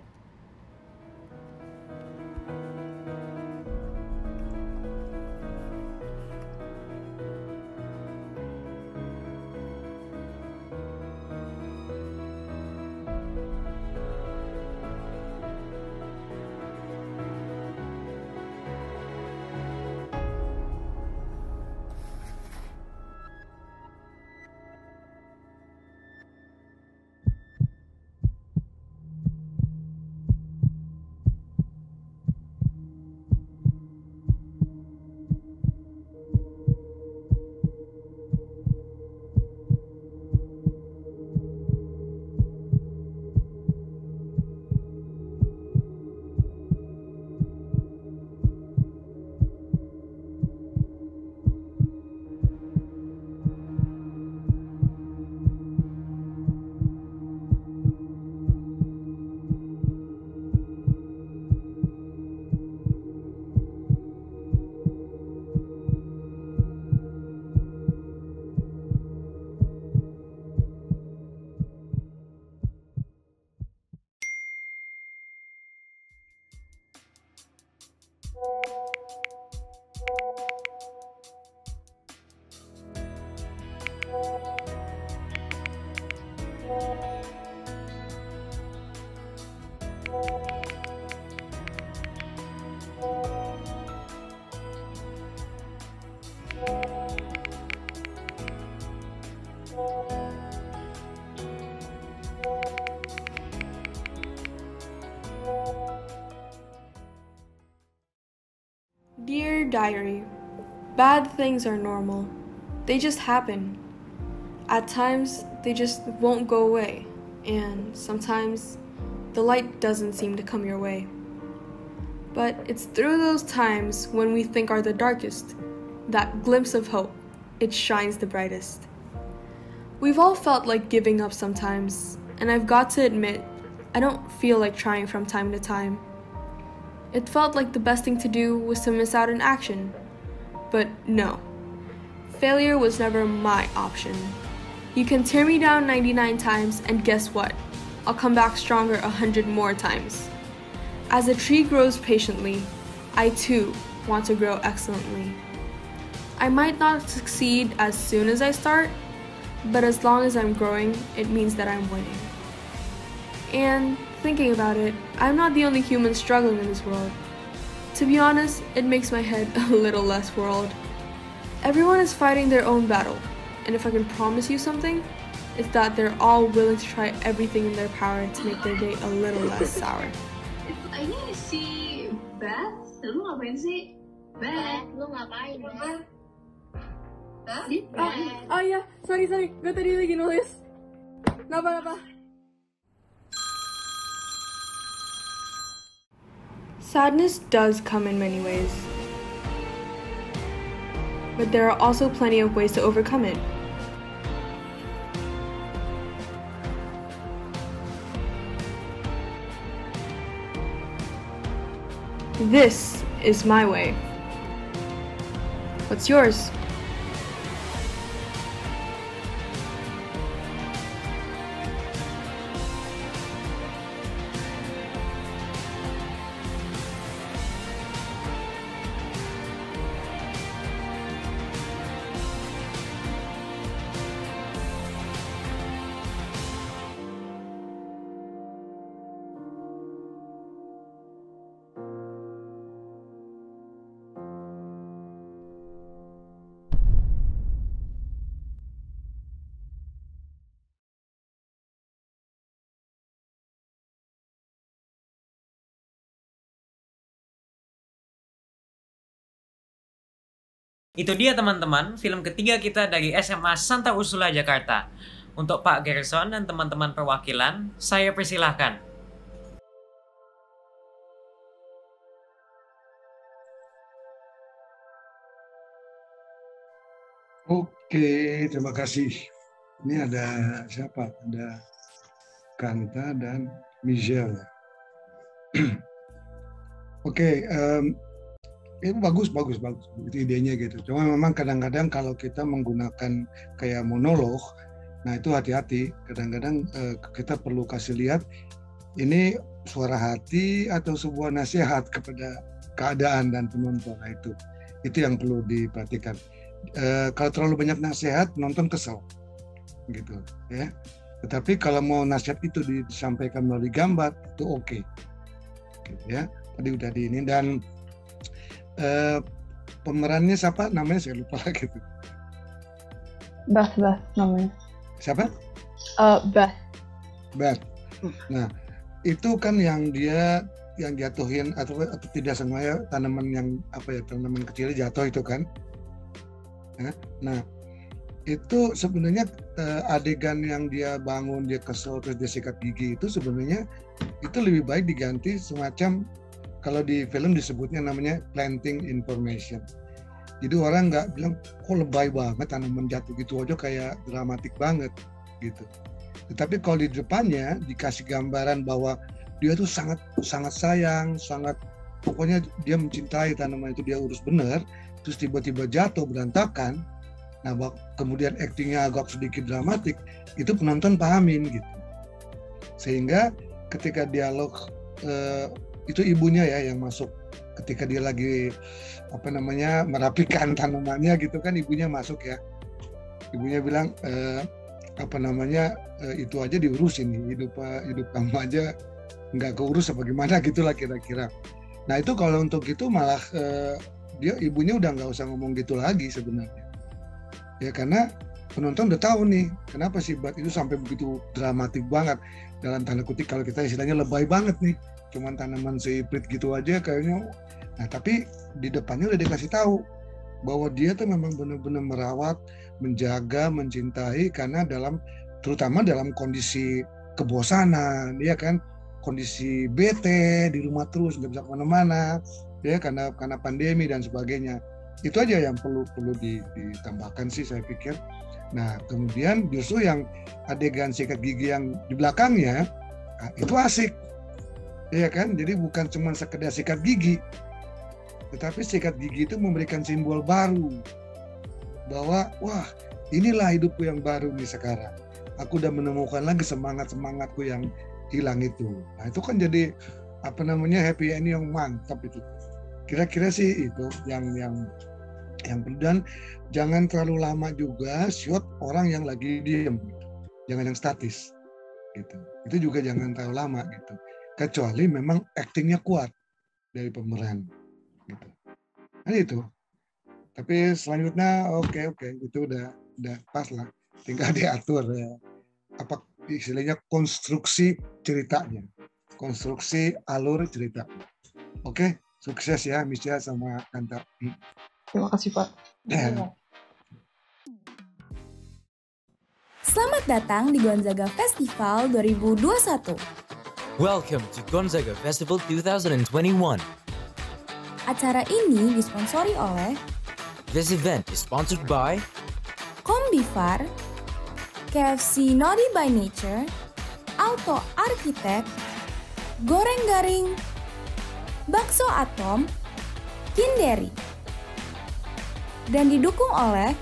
diary, bad things are normal. They just happen. At times, they just won't go away, and sometimes the light doesn't seem to come your way. But it's through those times when we think are the darkest, that glimpse of hope, it shines the brightest. We've all felt like giving up sometimes, and I've got to admit, I don't feel like trying from time to time. It felt like the best thing to do was to miss out on action. But no, failure was never my option. You can tear me down 99 times, and guess what? I'll come back stronger 100 more times. As a tree grows patiently, I too want to grow excellently. I might not succeed as soon as I start, but as long as I'm growing, it means that I'm winning. And thinking about it, I'm not the only human struggling in this world. To be honest, it makes my head a little less world. Everyone is fighting their own battle, and if I can promise you something, it's that they're all willing to try everything in their power to make their day a little less sour. Ini si Beth, lu ngapain sih? Beth, lu ngapain? Beth? Oh iya, sorry, gue tadi lagi nulis. Napa? Sadness does come in many ways, but there are also plenty of ways to overcome it. This is my way. What's yours? Itu dia teman-teman, film ketiga kita dari SMA Santa Ursula Jakarta. Untuk Pak Gerson dan teman-teman perwakilan, saya persilahkan. Oke, terima kasih. Ini ada siapa? Ada Kanta dan Michelle. Oke, itu bagus itu idenya gitu. Cuma memang kadang-kadang kalau kita menggunakan kayak monolog, nah itu hati-hati. Kadang-kadang kita perlu kasih lihat ini suara hati atau sebuah nasihat kepada keadaan dan penonton. Nah itu yang perlu diperhatikan. Kalau terlalu banyak nasihat, penonton kesel, gitu ya. Tetapi kalau mau nasihat itu disampaikan melalui gambar, itu oke. Gitu, ya. Tadi udah di ini dan pemerannya siapa namanya saya lupa gitu. Beth namanya. Siapa? Beth. Nah itu kan yang dia yang jatuhin atau tidak sengaja tanaman yang tanaman kecil jatuh itu kan. Nah itu sebenarnya adegan yang dia bangun dia kesel terus dia sikat gigi itu sebenarnya itu lebih baik diganti semacam kalau di film disebutnya namanya planting information. Jadi orang nggak bilang, kok lebay banget tanaman jatuh gitu aja kayak dramatik banget gitu. Tetapi kalau di depannya dikasih gambaran bahwa dia tuh sangat sayang, pokoknya dia mencintai tanaman itu, dia urus benar, terus tiba-tiba jatuh berantakan. Nah kemudian aktingnya agak sedikit dramatik, itu penonton pahamin gitu. Sehingga ketika dialog itu ibunya ya yang masuk ketika dia lagi merapikan tanamannya gitu kan, ibunya masuk ya, ibunya bilang itu aja diurusin nih, hidup kamu aja nggak keurus apa gimana gitulah kira-kira. Nah itu kalau untuk itu malah ibunya udah nggak usah ngomong gitu lagi sebenarnya ya, karena penonton udah tahu nih kenapa si Bat itu sampai begitu dramatik banget, dalam tanda kutip kalau kita istilahnya lebay banget nih, cuman tanaman seiprit gitu aja kayaknya. Nah tapi di depannya udah dikasih tahu bahwa dia tuh memang benar-benar merawat, menjaga, mencintai, karena terutama dalam kondisi kebosanan, ya kan, kondisi bete di rumah terus nggak bisa kemana-mana, ya karena pandemi dan sebagainya. Itu aja yang perlu ditambahkan sih saya pikir. Nah kemudian justru yang adegan sikat gigi yang di belakangnya itu asik, ya kan. Jadi bukan cuma sekedar sikat gigi, tetapi sikat gigi itu memberikan simbol baru bahwa wah inilah hidupku yang baru nih sekarang. Aku udah menemukan lagi semangatku yang hilang itu. Nah itu kan jadi happy ending yang mantap itu. Kira-kira sih itu yang dan jangan terlalu lama juga shot orang yang lagi diem, jangan yang statis gitu. Itu juga jangan terlalu lama gitu. Kecuali memang aktingnya kuat dari pemeran gitu. Nah itu. Tapi selanjutnya oke itu udah pas lah. Tinggal diatur ya. Apa istilahnya konstruksi ceritanya, konstruksi alur cerita. Oke, sukses ya Misha sama Kanta. Terima kasih Pak. Selamat datang di Gonzaga Festival 2021. Welcome to Gonzaga Festival 2021. Acara ini disponsori oleh This event is sponsored by Kombifar, KFC Naughty by Nature, Auto Architect, Goreng Garing, Bakso Atom, Kinderi, dan didukung oleh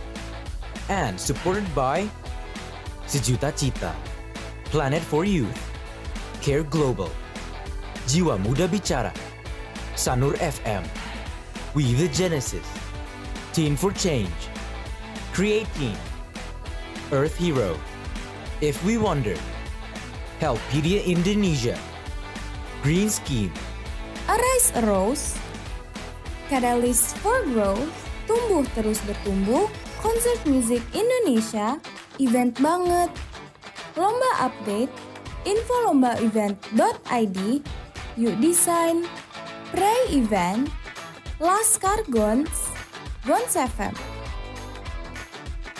and supported by Sejuta Cita, Planet for Youth, Care Global, Jiwa Muda Bicara, Sanur FM, We The Genesis, Teen for Change, Create Teen, Earth Hero, If We Wonder, Helpedia Indonesia, Green Scheme, Arise a Rose, Catalyst for Growth, Tumbuh Terus Bertumbuh, Concert Music Indonesia, Event Banget, Lomba Update, info lombaevent.id, Yuk Design, Pray Event, Laskar Gons, Gons FM.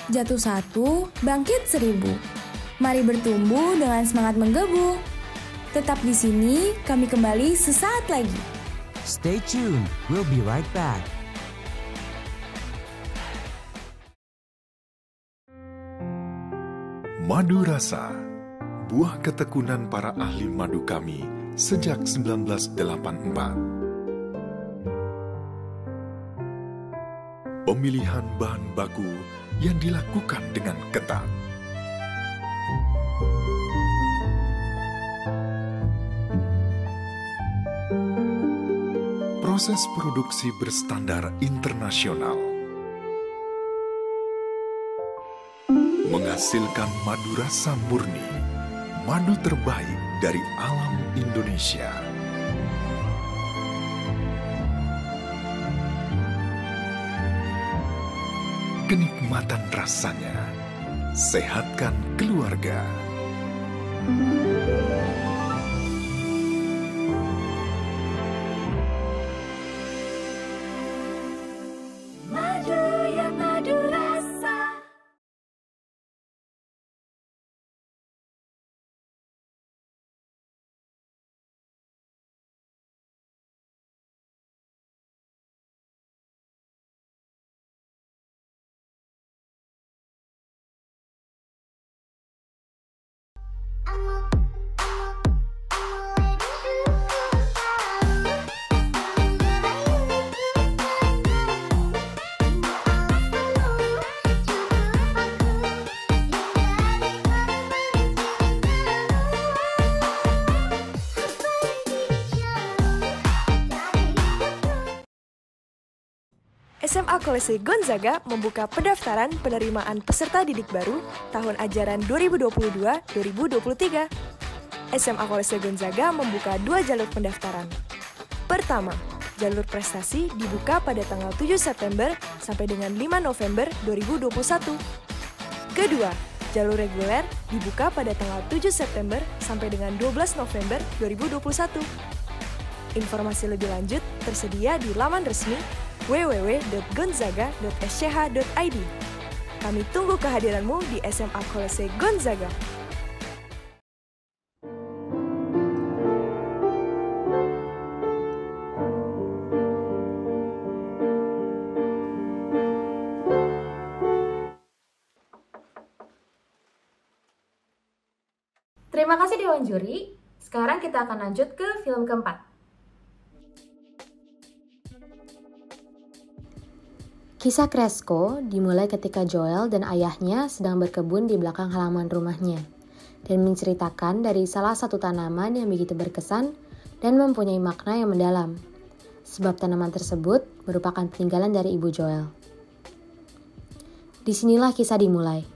Jatuh satu, bangkit seribu. Mari bertumbuh dengan semangat menggebu. Tetap di sini, kami kembali sesaat lagi. Stay tuned, we'll be right back. Madu Rasa, buah ketekunan para ahli madu kami sejak 1984. Pemilihan bahan baku yang dilakukan dengan ketat. Proses produksi berstandar internasional. Menghasilkan madu rasa murni, madu terbaik dari alam Indonesia. Kenikmatan rasanya, sehatkan keluarga. Madu ya madu rasa. SMA Kolese Gonzaga membuka pendaftaran penerimaan peserta didik baru tahun ajaran 2022-2023. SMA Kolese Gonzaga membuka 2 jalur pendaftaran. Pertama, jalur prestasi dibuka pada tanggal 7 September sampai dengan 5 November 2021. Kedua, jalur reguler dibuka pada tanggal 7 September sampai dengan 12 November 2021. Informasi lebih lanjut tersedia di laman resmi www.gonzaga.sch.id. Kami tunggu kehadiranmu di SMA Kolese Gonzaga. Terima kasih Dewan Juri. Sekarang kita akan lanjut ke film keempat. Kisah Kresko dimulai ketika Joel dan ayahnya sedang berkebun di belakang halaman rumahnya dan menceritakan dari salah satu tanaman yang begitu berkesan dan mempunyai makna yang mendalam, sebab tanaman tersebut merupakan peninggalan dari ibu Joel. Disinilah kisah dimulai.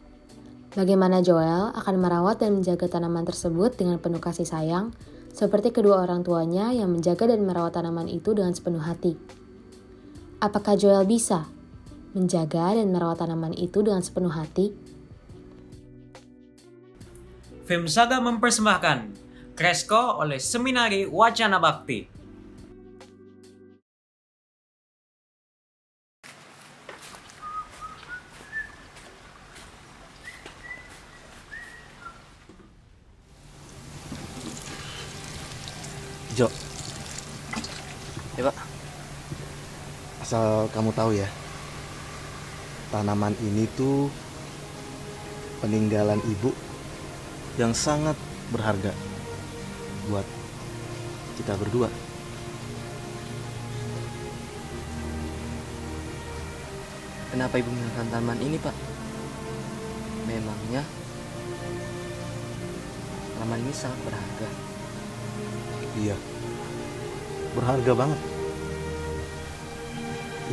Bagaimana Joel akan merawat dan menjaga tanaman tersebut dengan penuh kasih sayang, seperti kedua orang tuanya yang menjaga dan merawat tanaman itu dengan sepenuh hati. Apakah Joel bisa menjaga dan merawat tanaman itu dengan sepenuh hati? Film Saga mempersembahkan Kresko oleh Seminari Wacana Bakti. Jo, ya Pak, asal kamu tahu ya, tanaman ini tuh peninggalan ibu yang sangat berharga buat kita berdua. Kenapa ibu meninggalkan tanaman ini, Pak? Memangnya tanaman ini sangat berharga. Iya, berharga banget.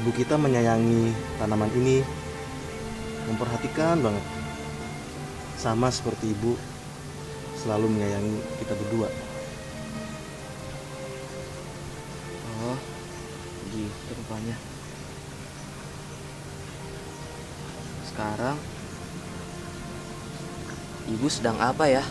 Ibu kita menyayangi tanaman ini, memperhatikan banget. Sama seperti ibu selalu menyayangi kita berdua. Oh, gitu rupanya. Sekarang ibu sedang apa ya?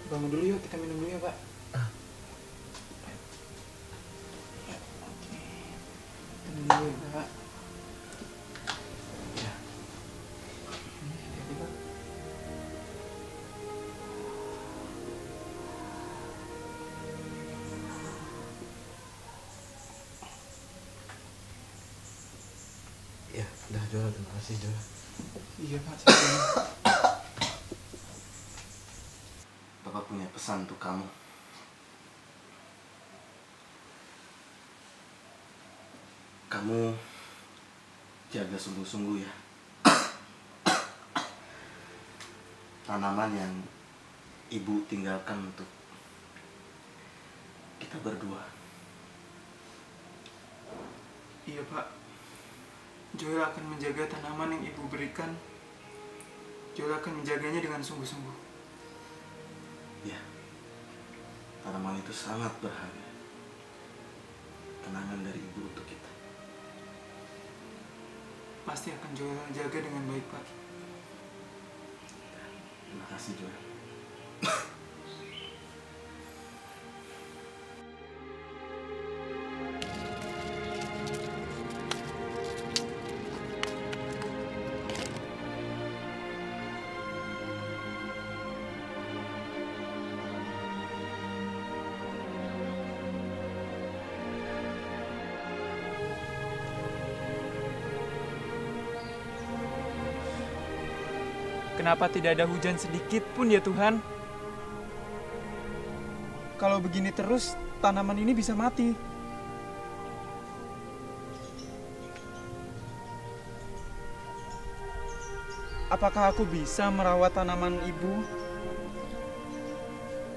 Bangun dulu yuk, kita minum dulu ya Pak. Minum dulu ya Pak. Ya. Ini hati-hati Pak. Ya, udah Joel, terima kasih Joel. Iya Pak, saya Bapak punya pesan untuk kamu. Kamu jaga sungguh-sungguh ya tanaman yang ibu tinggalkan untuk kita berdua. Iya Pak, Joel akan menjaga tanaman yang ibu berikan. Joel akan menjaganya dengan sungguh-sungguh. Ya, tanaman itu sangat berharga. Kenangan dari ibu untuk kita. Pasti akan Joel jaga dengan baik Pak. Terima kasih Joel. Kenapa tidak ada hujan sedikit pun ya Tuhan? Kalau begini terus, tanaman ini bisa mati. Apakah aku bisa merawat tanaman ibu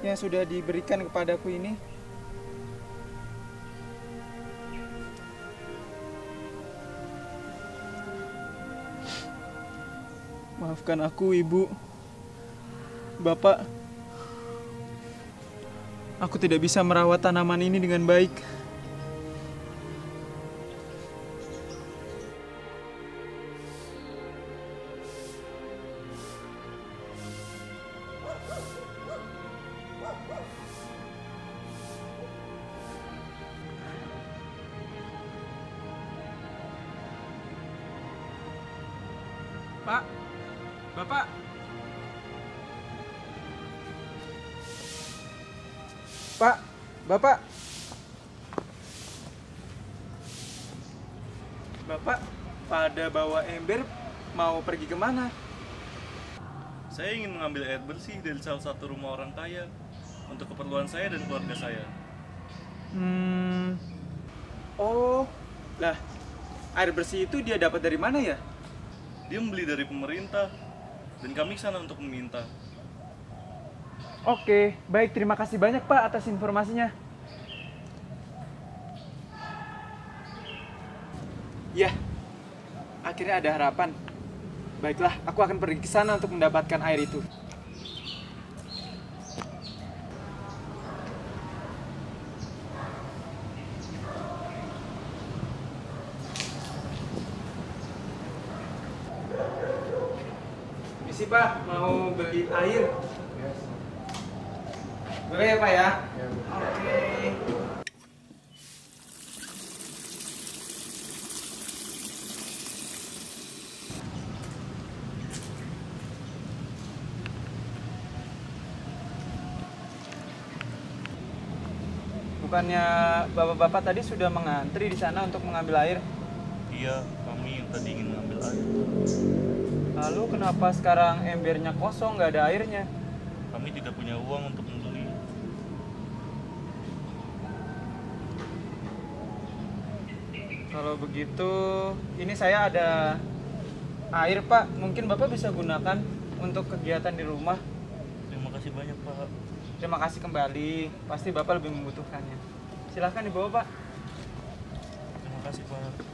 yang sudah diberikan kepadaku ini? Maafkan aku, Ibu. Bapak, aku tidak bisa merawat tanaman ini dengan baik. Pak, Bapak. Pak, Bapak. Bapak, pada bawa ember mau pergi kemana? Saya ingin mengambil air bersih dari salah satu rumah orang kaya untuk keperluan saya dan keluarga saya. Oh, lah, air bersih itu dia dapat dari mana ya? Dia membeli dari pemerintah, dan kami sana untuk meminta. Oke, baik, terima kasih banyak Pak atas informasinya. Ya, akhirnya ada harapan. Baiklah, aku akan pergi ke sana untuk mendapatkan air itu. Misi Pak, mau beli air. Boleh ya Pak ya? Oke. Bukannya bapak-bapak tadi sudah mengantri di sana untuk mengambil air? Iya, kami yang tadi ingin mengambil air. Lalu kenapa sekarang embernya kosong, nggak ada airnya? Kami tidak punya uang untuk membeli. Kalau begitu, ini saya ada air Pak. Mungkin Bapak bisa gunakan untuk kegiatan di rumah. Terima kasih banyak Pak. Terima kasih kembali. Pasti Bapak lebih membutuhkannya. Silahkan dibawa Pak. Terima kasih Pak.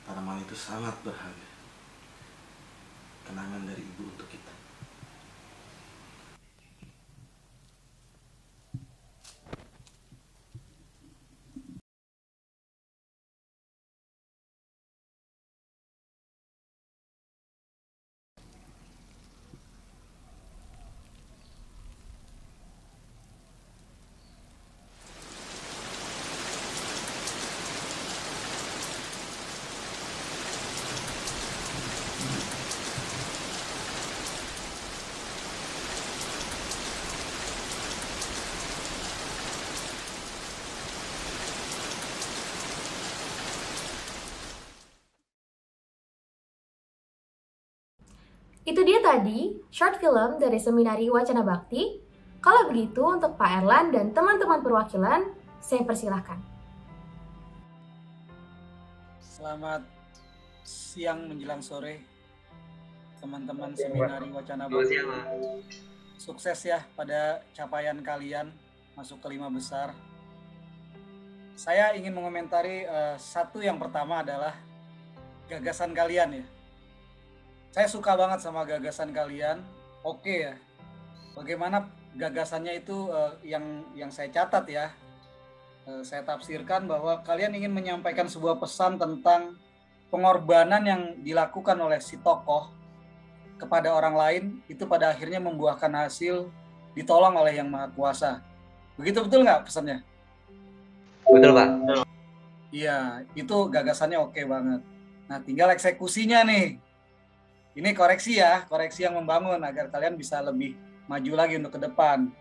Tanaman itu sangat berharga. Kenangan dari ibu untuk kita. Itu dia tadi short film dari Seminari Wacana Bakti. Kalau begitu untuk Pak Erlan dan teman-teman perwakilan, saya persilahkan. Selamat siang menjelang sore, teman-teman Seminari Wacana Bakti. Sukses ya pada capaian kalian masuk ke 5 besar. Saya ingin mengomentari satu yang pertama adalah gagasan kalian ya. Saya suka banget sama gagasan kalian. Oke ya. Bagaimana gagasannya itu yang saya catat ya. Saya tafsirkan bahwa kalian ingin menyampaikan sebuah pesan tentang pengorbanan yang dilakukan oleh si tokoh kepada orang lain itu pada akhirnya membuahkan hasil ditolong oleh Yang Maha Kuasa. Begitu betul nggak pesannya? Betul Pak. Iya, itu gagasannya oke banget. Nah, tinggal eksekusinya nih. Ini koreksi ya, koreksi yang membangun agar kalian bisa lebih maju lagi untuk ke depan.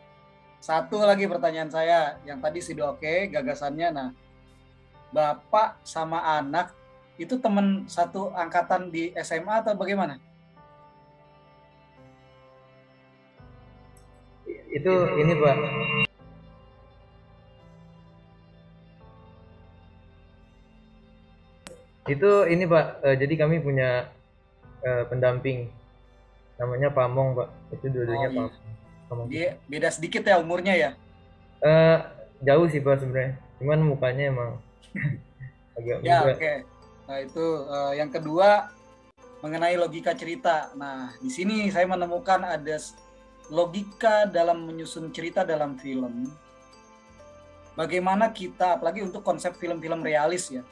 Satu lagi pertanyaan saya, yang tadi sudah oke gagasannya. Nah, Bapak sama anak itu teman satu angkatan di SMA atau bagaimana? Itu ini Pak. Itu ini Pak, jadi kami punya pendamping namanya Pamong Pak. Itu dua-duanya iya. Pamong. Dia beda sedikit ya umurnya ya? Jauh sih Pak sebenarnya, cuman mukanya emang agak Ya muda. oke. Nah itu yang kedua mengenai logika cerita. Nah di sini saya menemukan ada logika dalam menyusun cerita dalam film. Bagaimana kita, apalagi untuk konsep film-film realis ya,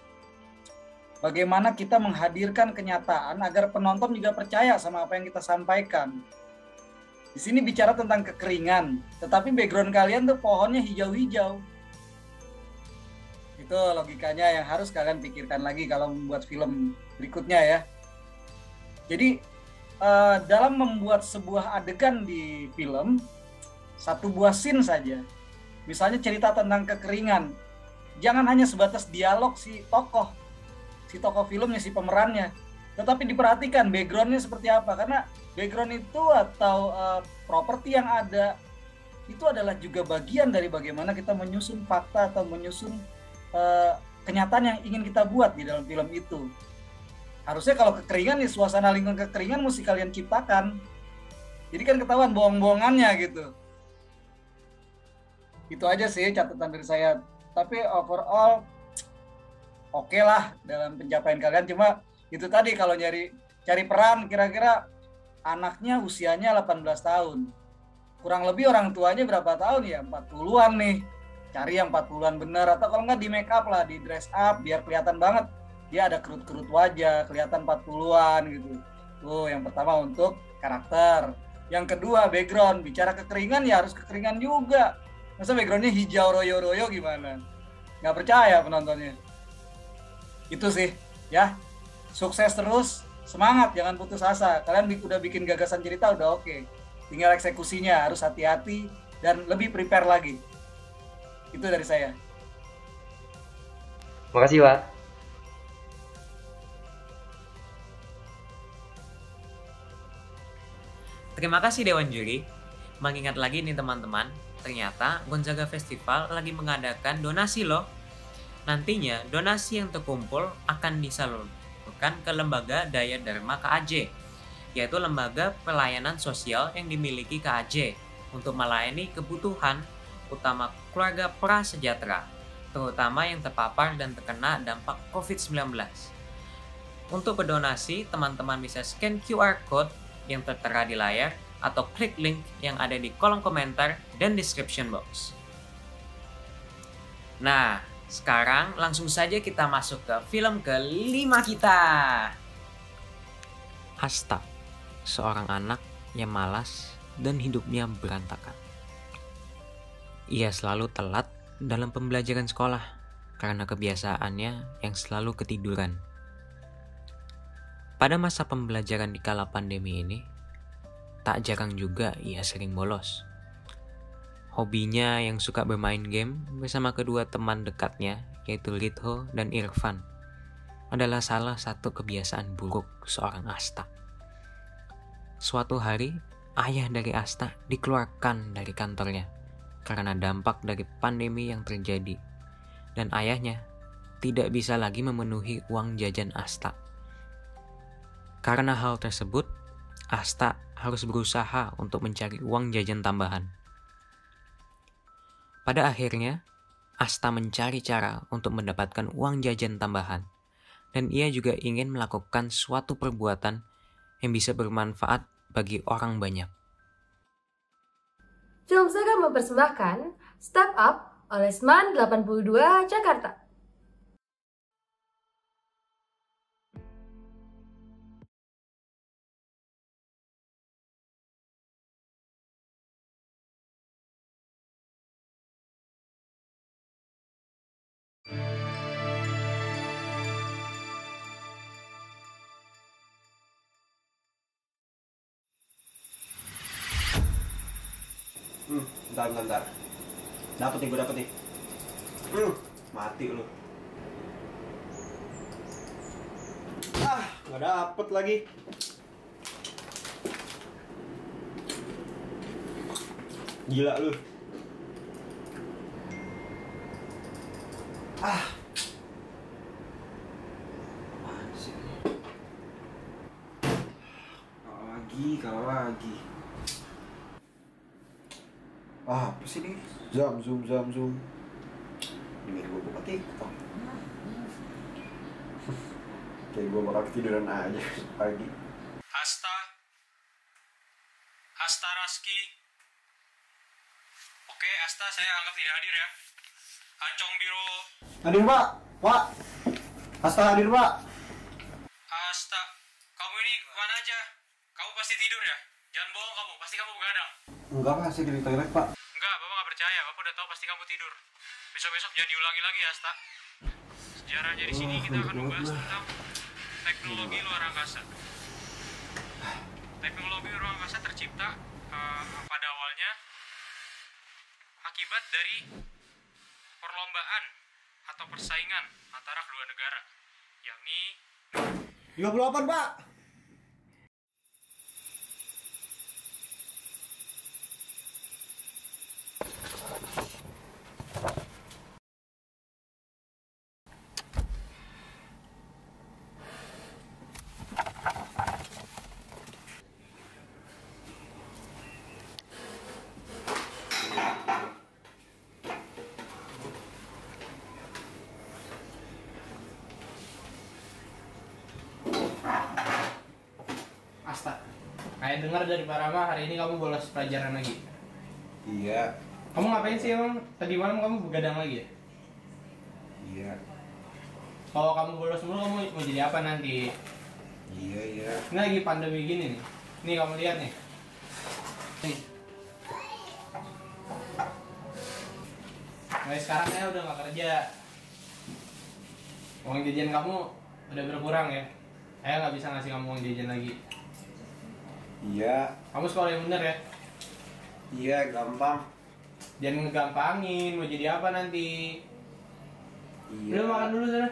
bagaimana kita menghadirkan kenyataan agar penonton juga percaya sama apa yang kita sampaikan. Di sini bicara tentang kekeringan, tetapi background kalian tuh pohonnya hijau-hijau. Itu logikanya yang harus kalian pikirkan lagi kalau membuat film berikutnya ya. Jadi dalam membuat sebuah adegan di film, satu buah scene saja, misalnya cerita tentang kekeringan, jangan hanya sebatas dialog si tokoh filmnya, si pemerannya, tetapi diperhatikan backgroundnya seperti apa, karena background itu atau properti yang ada itu adalah juga bagian dari bagaimana kita menyusun fakta atau menyusun kenyataan yang ingin kita buat di dalam film itu. Harusnya kalau kekeringan nih, suasana lingkungan kekeringan mesti kalian ciptakan. Jadi kan ketahuan bohong-bohongannya gitu. Itu aja sih catatan dari saya. Tapi overall oke lah dalam pencapaian kalian. Cuma itu tadi kalau cari peran kira-kira anaknya usianya 18 tahun. Kurang lebih orang tuanya berapa tahun ya? 40-an nih. Cari yang 40-an bener, atau kalau nggak di make up lah, di dress up biar kelihatan banget dia ada kerut-kerut wajah, kelihatan 40-an gitu. Tuh yang pertama untuk karakter. Yang kedua background, bicara kekeringan ya harus kekeringan juga. Masa backgroundnya hijau royo-royo gimana? Nggak percaya penontonnya. Itu sih ya. Sukses terus, semangat, jangan putus asa. Kalian udah bikin gagasan cerita udah oke. Tinggal eksekusinya harus hati-hati dan lebih prepare lagi. Itu dari saya. Makasih Pak. Terima kasih Dewan Juri. Mengingat lagi nih teman-teman, ternyata Gonzaga Festival lagi mengadakan donasi loh. Nantinya donasi yang terkumpul akan disalurkan ke Lembaga Daya Dharma KAJ, yaitu lembaga pelayanan sosial yang dimiliki KAJ untuk melayani kebutuhan utama keluarga prasejahtera, terutama yang terpapar dan terkena dampak COVID-19. Untuk berdonasi, teman-teman bisa scan QR Code yang tertera di layar atau klik link yang ada di kolom komentar dan description box. Nah, sekarang langsung saja kita masuk ke film kelima kita. Asta, seorang anak yang malas dan hidupnya berantakan. Ia selalu telat dalam pembelajaran sekolah karena kebiasaannya yang selalu ketiduran. Pada masa pembelajaran di kala pandemi ini, tak jarang juga ia sering bolos. Hobinya yang suka bermain game bersama kedua teman dekatnya, yaitu Ritho dan Irfan, adalah salah satu kebiasaan buruk seorang Asta. Suatu hari, ayah dari Asta dikeluarkan dari kantornya karena dampak dari pandemi yang terjadi, dan ayahnya tidak bisa lagi memenuhi uang jajan Asta. Karena hal tersebut, Asta harus berusaha untuk mencari uang jajan tambahan. Pada akhirnya, Asta mencari cara untuk mendapatkan uang jajan tambahan, dan ia juga ingin melakukan suatu perbuatan yang bisa bermanfaat bagi orang banyak. Film Saga mempersembahkan Step Up oleh SMAN 82 Jakarta. Bentar. Dapet nih. Mati lu. Nggak dapet lagi. Gila lu. Kalah lagi. Apa sih ini? Zoom. Ini gue buka TikTok. Kayak gue bakal ketiduran aja pagi. Asta Raski. Oke, Asta saya anggap tidak hadir ya. Acong Biro. Hadir Pak. Asta hadir Pak. Asta, kamu ini kemana aja? Kamu pasti tidur ya? Jangan bohong kamu, pasti kamu begadang. Enggak Pak, saya di toilet Pak. Enggak, Bapak nggak percaya. Bapak udah tahu pasti kamu tidur. Besok-besok jangan diulangi lagi ya, Asta. Sejarahnya di sini kita akan membahas tentang teknologi luar angkasa. Teknologi luar angkasa tercipta pada awalnya akibat dari perlombaan atau persaingan antara kedua negara, yakni 58 Pak. Asta. Kayak dengar dari Pak Rama hari ini kamu bolos pelajaran lagi. Iya. Kamu ngapain sih emang? Tadi malam kamu begadang lagi ya? Iya. Kalau kamu bolos mulu kamu mau jadi apa nanti? Iya. Ini lagi pandemi gini nih. Nih kamu lihat nih. Nih. Mulai sekarang saya udah gak kerja. Uang jajan kamu udah berkurang ya. Saya nggak bisa ngasih kamu uang jajan lagi. Iya. Kamu sekolah yang bener ya? Iya, gampang. Jangan ngegampangin, mau jadi apa nanti? Iya. Udah makan dulu sana.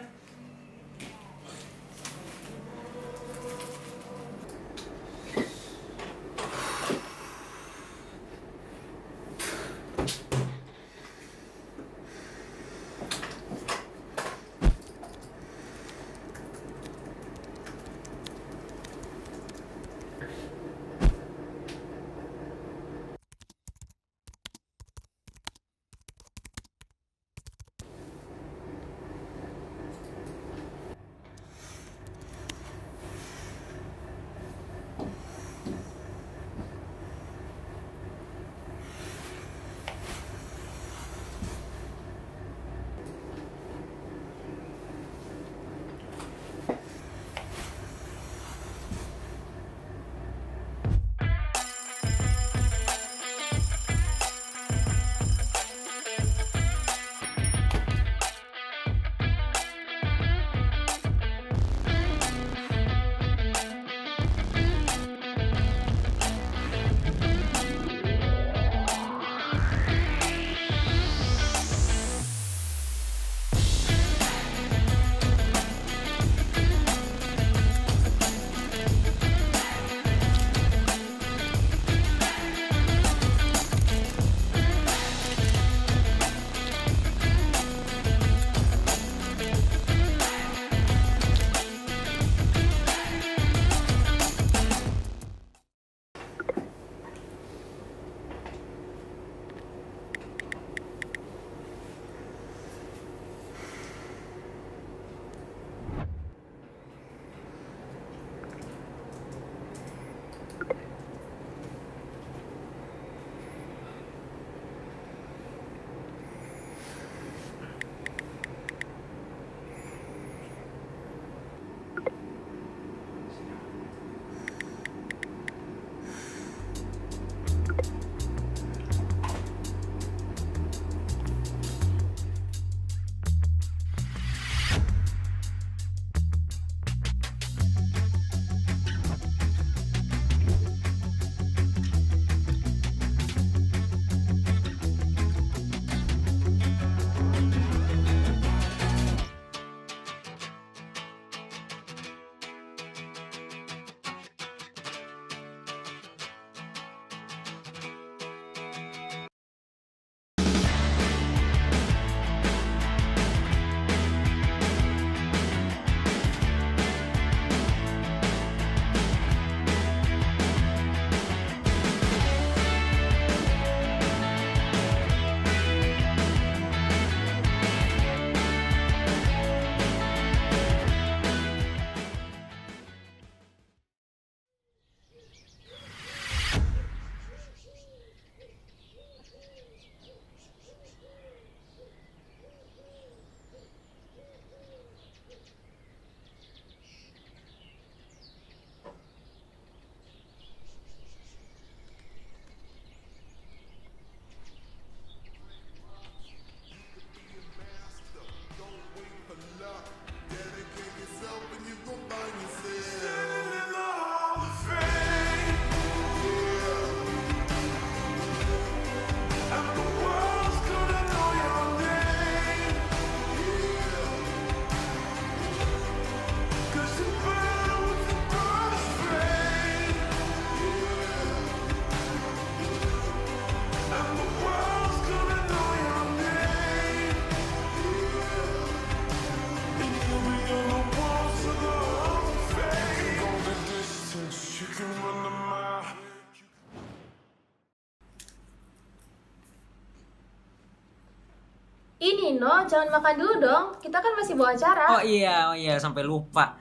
Nino, jangan makan dulu dong. Kita kan masih bawa acara. Oh iya, sampai lupa.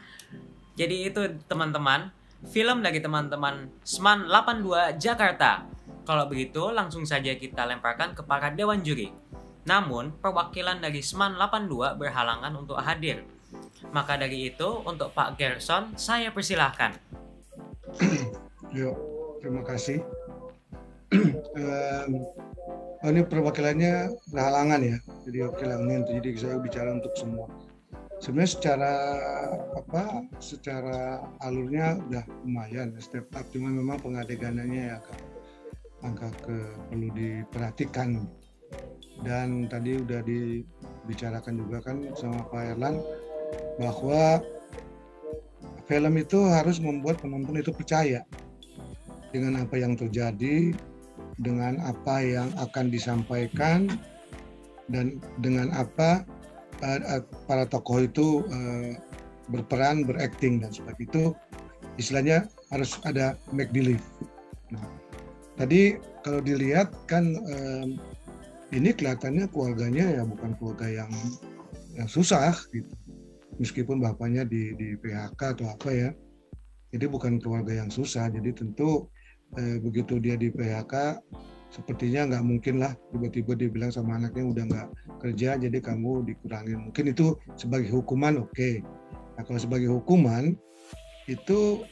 Jadi itu teman-teman, film dari teman-teman SMAN 82 Jakarta. Kalau begitu, langsung saja kita lemparkan ke para dewan juri. Namun, perwakilan dari SMAN 82 berhalangan untuk hadir. Maka dari itu, untuk Pak Gerson, saya persilahkan. Yuk, terima kasih. Ini perwakilannya berhalangan ya. Jadi jadi saya bicara untuk semua. Sebenarnya secara alurnya udah lumayan step up, cuma memang pengadeganannya ya agak perlu diperhatikan. Dan tadi udah dibicarakan juga kan sama Pak Erlan bahwa film itu harus membuat penonton itu percaya dengan apa yang terjadi, dengan apa yang akan disampaikan, dan dengan apa para tokoh itu berperan, berakting dan sebagainya. Itu istilahnya harus ada make believe. Nah, tadi kalau dilihat kan ini kelihatannya keluarganya ya bukan keluarga yang susah gitu. Meskipun bapaknya di PHK atau apa ya. Jadi bukan keluarga yang susah. Jadi tentu begitu dia di PHK sepertinya nggak mungkin lah tiba-tiba dia bilang sama anaknya udah nggak kerja jadi kamu dikurangin. Mungkin itu sebagai hukuman oke. Nah kalau sebagai hukuman itu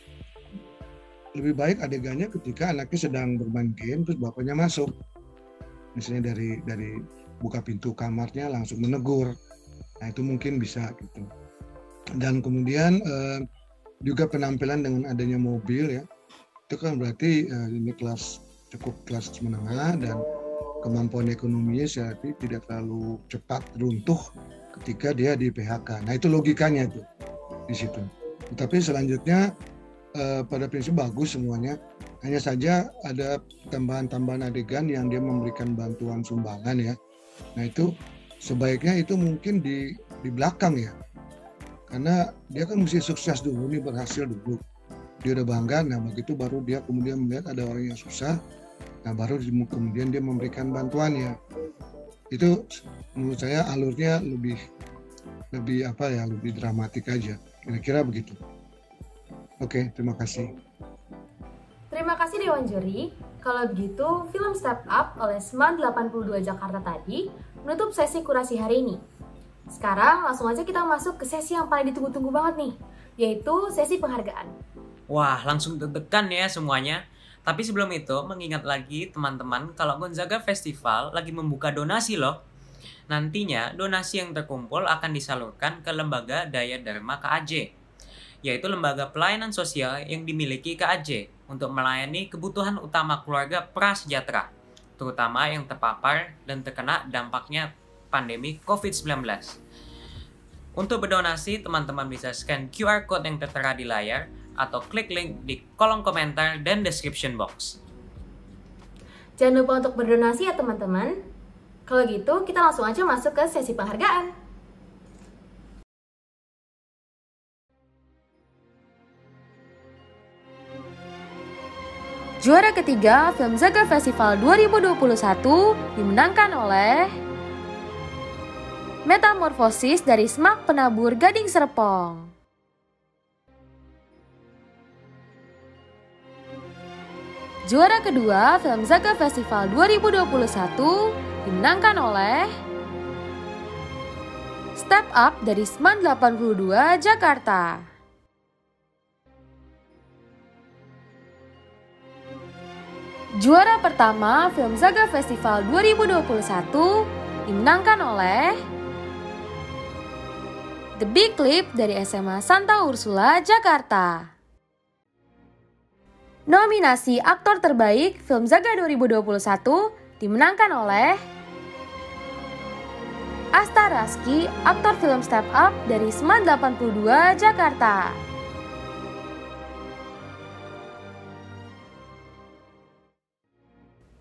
lebih baik adegannya ketika anaknya sedang bermain game terus bapaknya masuk. Misalnya dari buka pintu kamarnya langsung menegur. Nah itu mungkin bisa gitu. Dan kemudian juga penampilan dengan adanya mobil ya. Itu kan berarti ini cukup kelas menengah dan kemampuan ekonominya berarti tidak terlalu cepat runtuh ketika dia di PHK. Nah itu logikanya tuh di situ. Tetapi selanjutnya pada prinsip bagus semuanya. Hanya saja ada tambahan-tambahan adegan yang dia memberikan bantuan sumbangan ya. Nah itu sebaiknya itu mungkin di belakang ya. Karena dia kan mesti sukses dulu, ini berhasil dulu. Dia udah bangga, nah begitu baru dia kemudian melihat ada orang yang susah. Nah baru kemudian dia memberikan bantuannya. Itu menurut saya alurnya lebih dramatik aja. Kira-kira begitu. Oke, terima kasih. Terima kasih Dewan Juri. Kalau begitu, film Step Up oleh SMAN 82 Jakarta tadi menutup sesi kurasi hari ini. Sekarang langsung aja kita masuk ke sesi yang paling ditunggu-tunggu banget nih, yaitu sesi penghargaan. Wah, langsung deg-degan ya semuanya. Tapi sebelum itu, mengingat lagi teman-teman kalau Gonzaga Festival lagi membuka donasi loh. Nantinya, donasi yang terkumpul akan disalurkan ke Lembaga Daya Dharma KAJ, yaitu lembaga pelayanan sosial yang dimiliki KAJ untuk melayani kebutuhan utama keluarga prasejahtera, terutama yang terpapar dan terkena dampaknya pandemi COVID-19. Untuk berdonasi, teman-teman bisa scan QR Code yang tertera di layar atau klik link di kolom komentar dan description box. Jangan lupa untuk berdonasi ya teman-teman. Kalau gitu, kita langsung aja masuk ke sesi penghargaan. Juara ketiga Film Zaga Festival 2021 dimenangkan oleh Metamorfosis dari SMAK Penabur Gading Serpong. Juara kedua Film Zaga Festival 2021 dimenangkan oleh Step Up dari SMAN 82 Jakarta. Juara pertama Film Zaga Festival 2021 dimenangkan oleh The Big Clip dari SMA Santa Ursula, Jakarta. Nominasi Aktor Terbaik Film Zaga 2021 dimenangkan oleh Asta Raski, aktor film Step Up dari SMAN 82 Jakarta.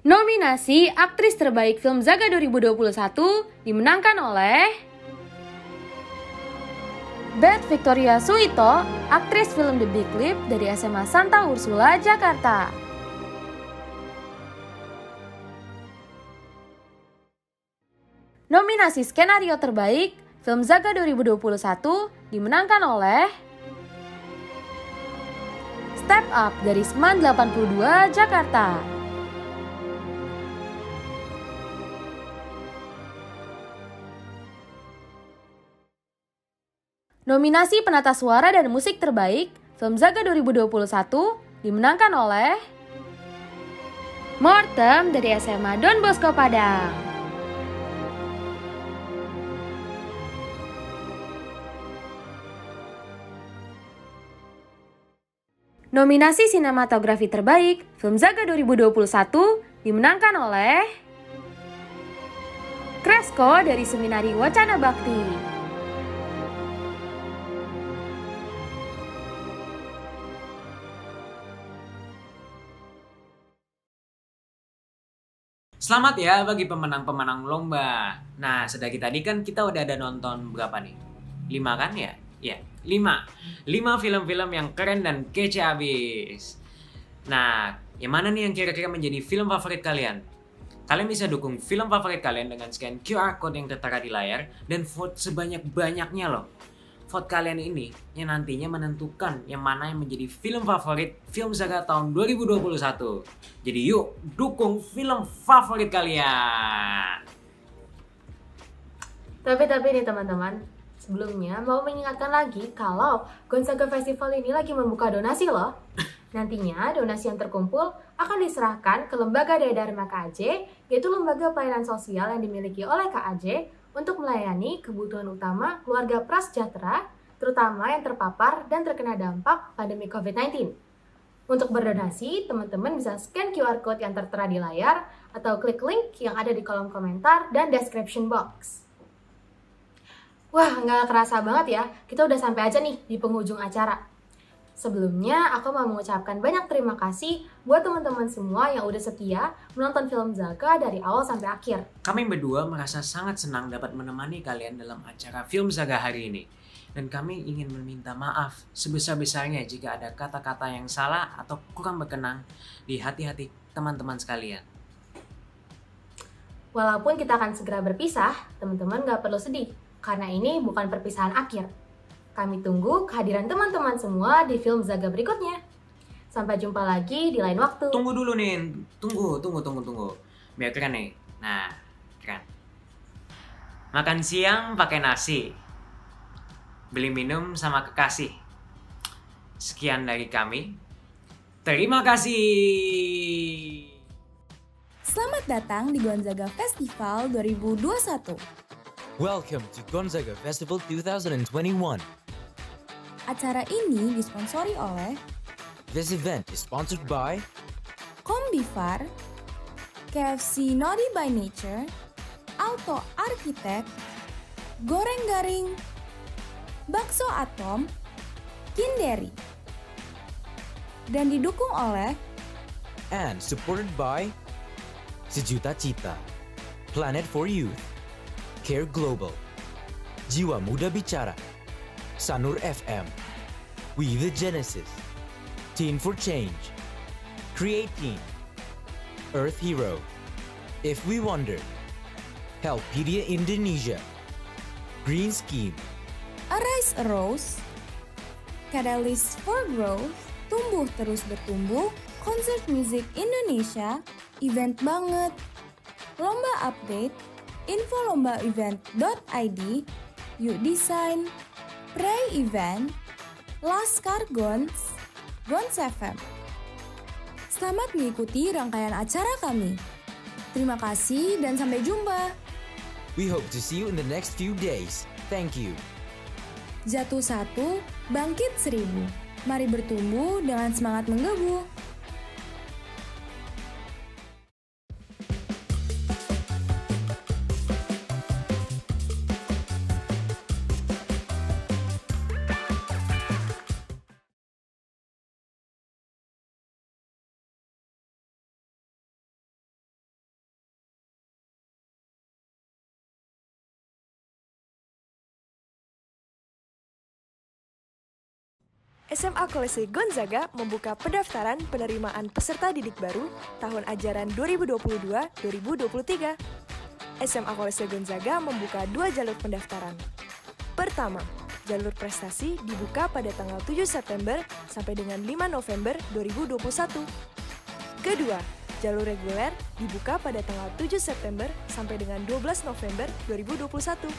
Nominasi Aktris Terbaik Film Zaga 2021 dimenangkan oleh Beth Victoria Suito, aktris film The Big Clip dari SMA Santa Ursula, Jakarta. Nominasi skenario terbaik film Zaga 2021 dimenangkan oleh Step Up dari Seman 82 Jakarta. Nominasi penata suara dan musik terbaik film Zaga 2021 dimenangkan oleh Mortem dari SMA Don Bosco Padang. Nominasi sinematografi terbaik film Zaga 2021 dimenangkan oleh Kresko dari Seminari Wacana Bakti. Selamat ya bagi pemenang-pemenang lomba. Nah, sedagi tadi kan kita udah ada nonton berapa nih? 5 kan ya? Ya, 5 film-film yang keren dan kece abis. Nah, yang mana nih yang kira-kira menjadi film favorit kalian? Kalian bisa dukung film favorit kalian dengan scan QR Code yang tertera di layar dan vote sebanyak-banyaknya loh. Vote kalian ini yang nantinya menentukan yang mana yang menjadi film favorit film Zaga tahun 2021. Jadi yuk dukung film favorit kalian. Tapi nih teman-teman, sebelumnya mau mengingatkan lagi kalau Gonzaga Festival ini lagi membuka donasi loh. Nantinya donasi yang terkumpul akan diserahkan ke Lembaga Daya Dharma KAJ, yaitu lembaga pelayanan sosial yang dimiliki oleh KAJ untuk melayani kebutuhan utama keluarga prasejahtera, terutama yang terpapar dan terkena dampak pandemi COVID-19. Untuk berdonasi, teman-teman bisa scan QR Code yang tertera di layar atau klik link yang ada di kolom komentar dan description box. Wah, nggak kerasa banget ya, kita udah sampai aja nih di penghujung acara. Sebelumnya, aku mau mengucapkan banyak terima kasih buat teman-teman semua yang udah setia menonton film Zaga dari awal sampai akhir. Kami berdua merasa sangat senang dapat menemani kalian dalam acara film Zaga hari ini. Dan kami ingin meminta maaf sebesar-besarnya jika ada kata-kata yang salah atau kurang berkenan di hati-hati teman-teman sekalian. Walaupun kita akan segera berpisah, teman-teman nggak perlu sedih, karena ini bukan perpisahan akhir. Kami tunggu kehadiran teman-teman semua di film Zaga berikutnya. Sampai jumpa lagi di lain waktu. Tunggu dulu nih, tunggu. Biar keren nih. Nah, keren. Makan siang pakai nasi. Beli minum sama kekasih. Sekian dari kami. Terima kasih. Selamat datang di Gonzaga Festival 2021. Welcome to Gonzaga Festival 2021. Acara ini disponsori oleh This event is sponsored by Kombifar, KFC Naughty by Nature, Alto Architect, Goreng Garing, Bakso Atom, Kinderi, dan didukung oleh and supported by Sejuta Cita, Planet for Youth, Care Global, Jiwa Muda Bicara, Sanur FM, We The Genesis, Teen for Change, Create Teen, Earth Hero, If We Wonder, Helpedia Indonesia, Green Scheme, Arise a Rose, Catalyst for Growth, Tumbuh Terus Bertumbuh, Concert Music Indonesia, Event Banget, Lomba Update, infolombaevent.id, Yuk Design, Pray Event, Laskar Gons, Gons FM. Selamat mengikuti rangkaian acara kami. Terima kasih dan sampai jumpa. We hope to see you in the next few days. Thank you. Jatuh 1, bangkit 1000. Mari bertumbuh dengan semangat menggebu. SMA Kolese Gonzaga membuka pendaftaran penerimaan peserta didik baru tahun ajaran 2022-2023. SMA Kolese Gonzaga membuka 2 jalur pendaftaran. Pertama, jalur prestasi dibuka pada tanggal 7 September sampai dengan 5 November 2021. Kedua, jalur reguler dibuka pada tanggal 7 September sampai dengan 12 November 2021.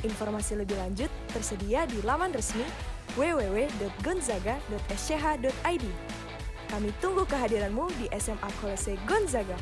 Informasi lebih lanjut tersedia di laman resmi www.gonzaga.sch.id. Kami tunggu kehadiranmu di SMA Kolese Gonzaga.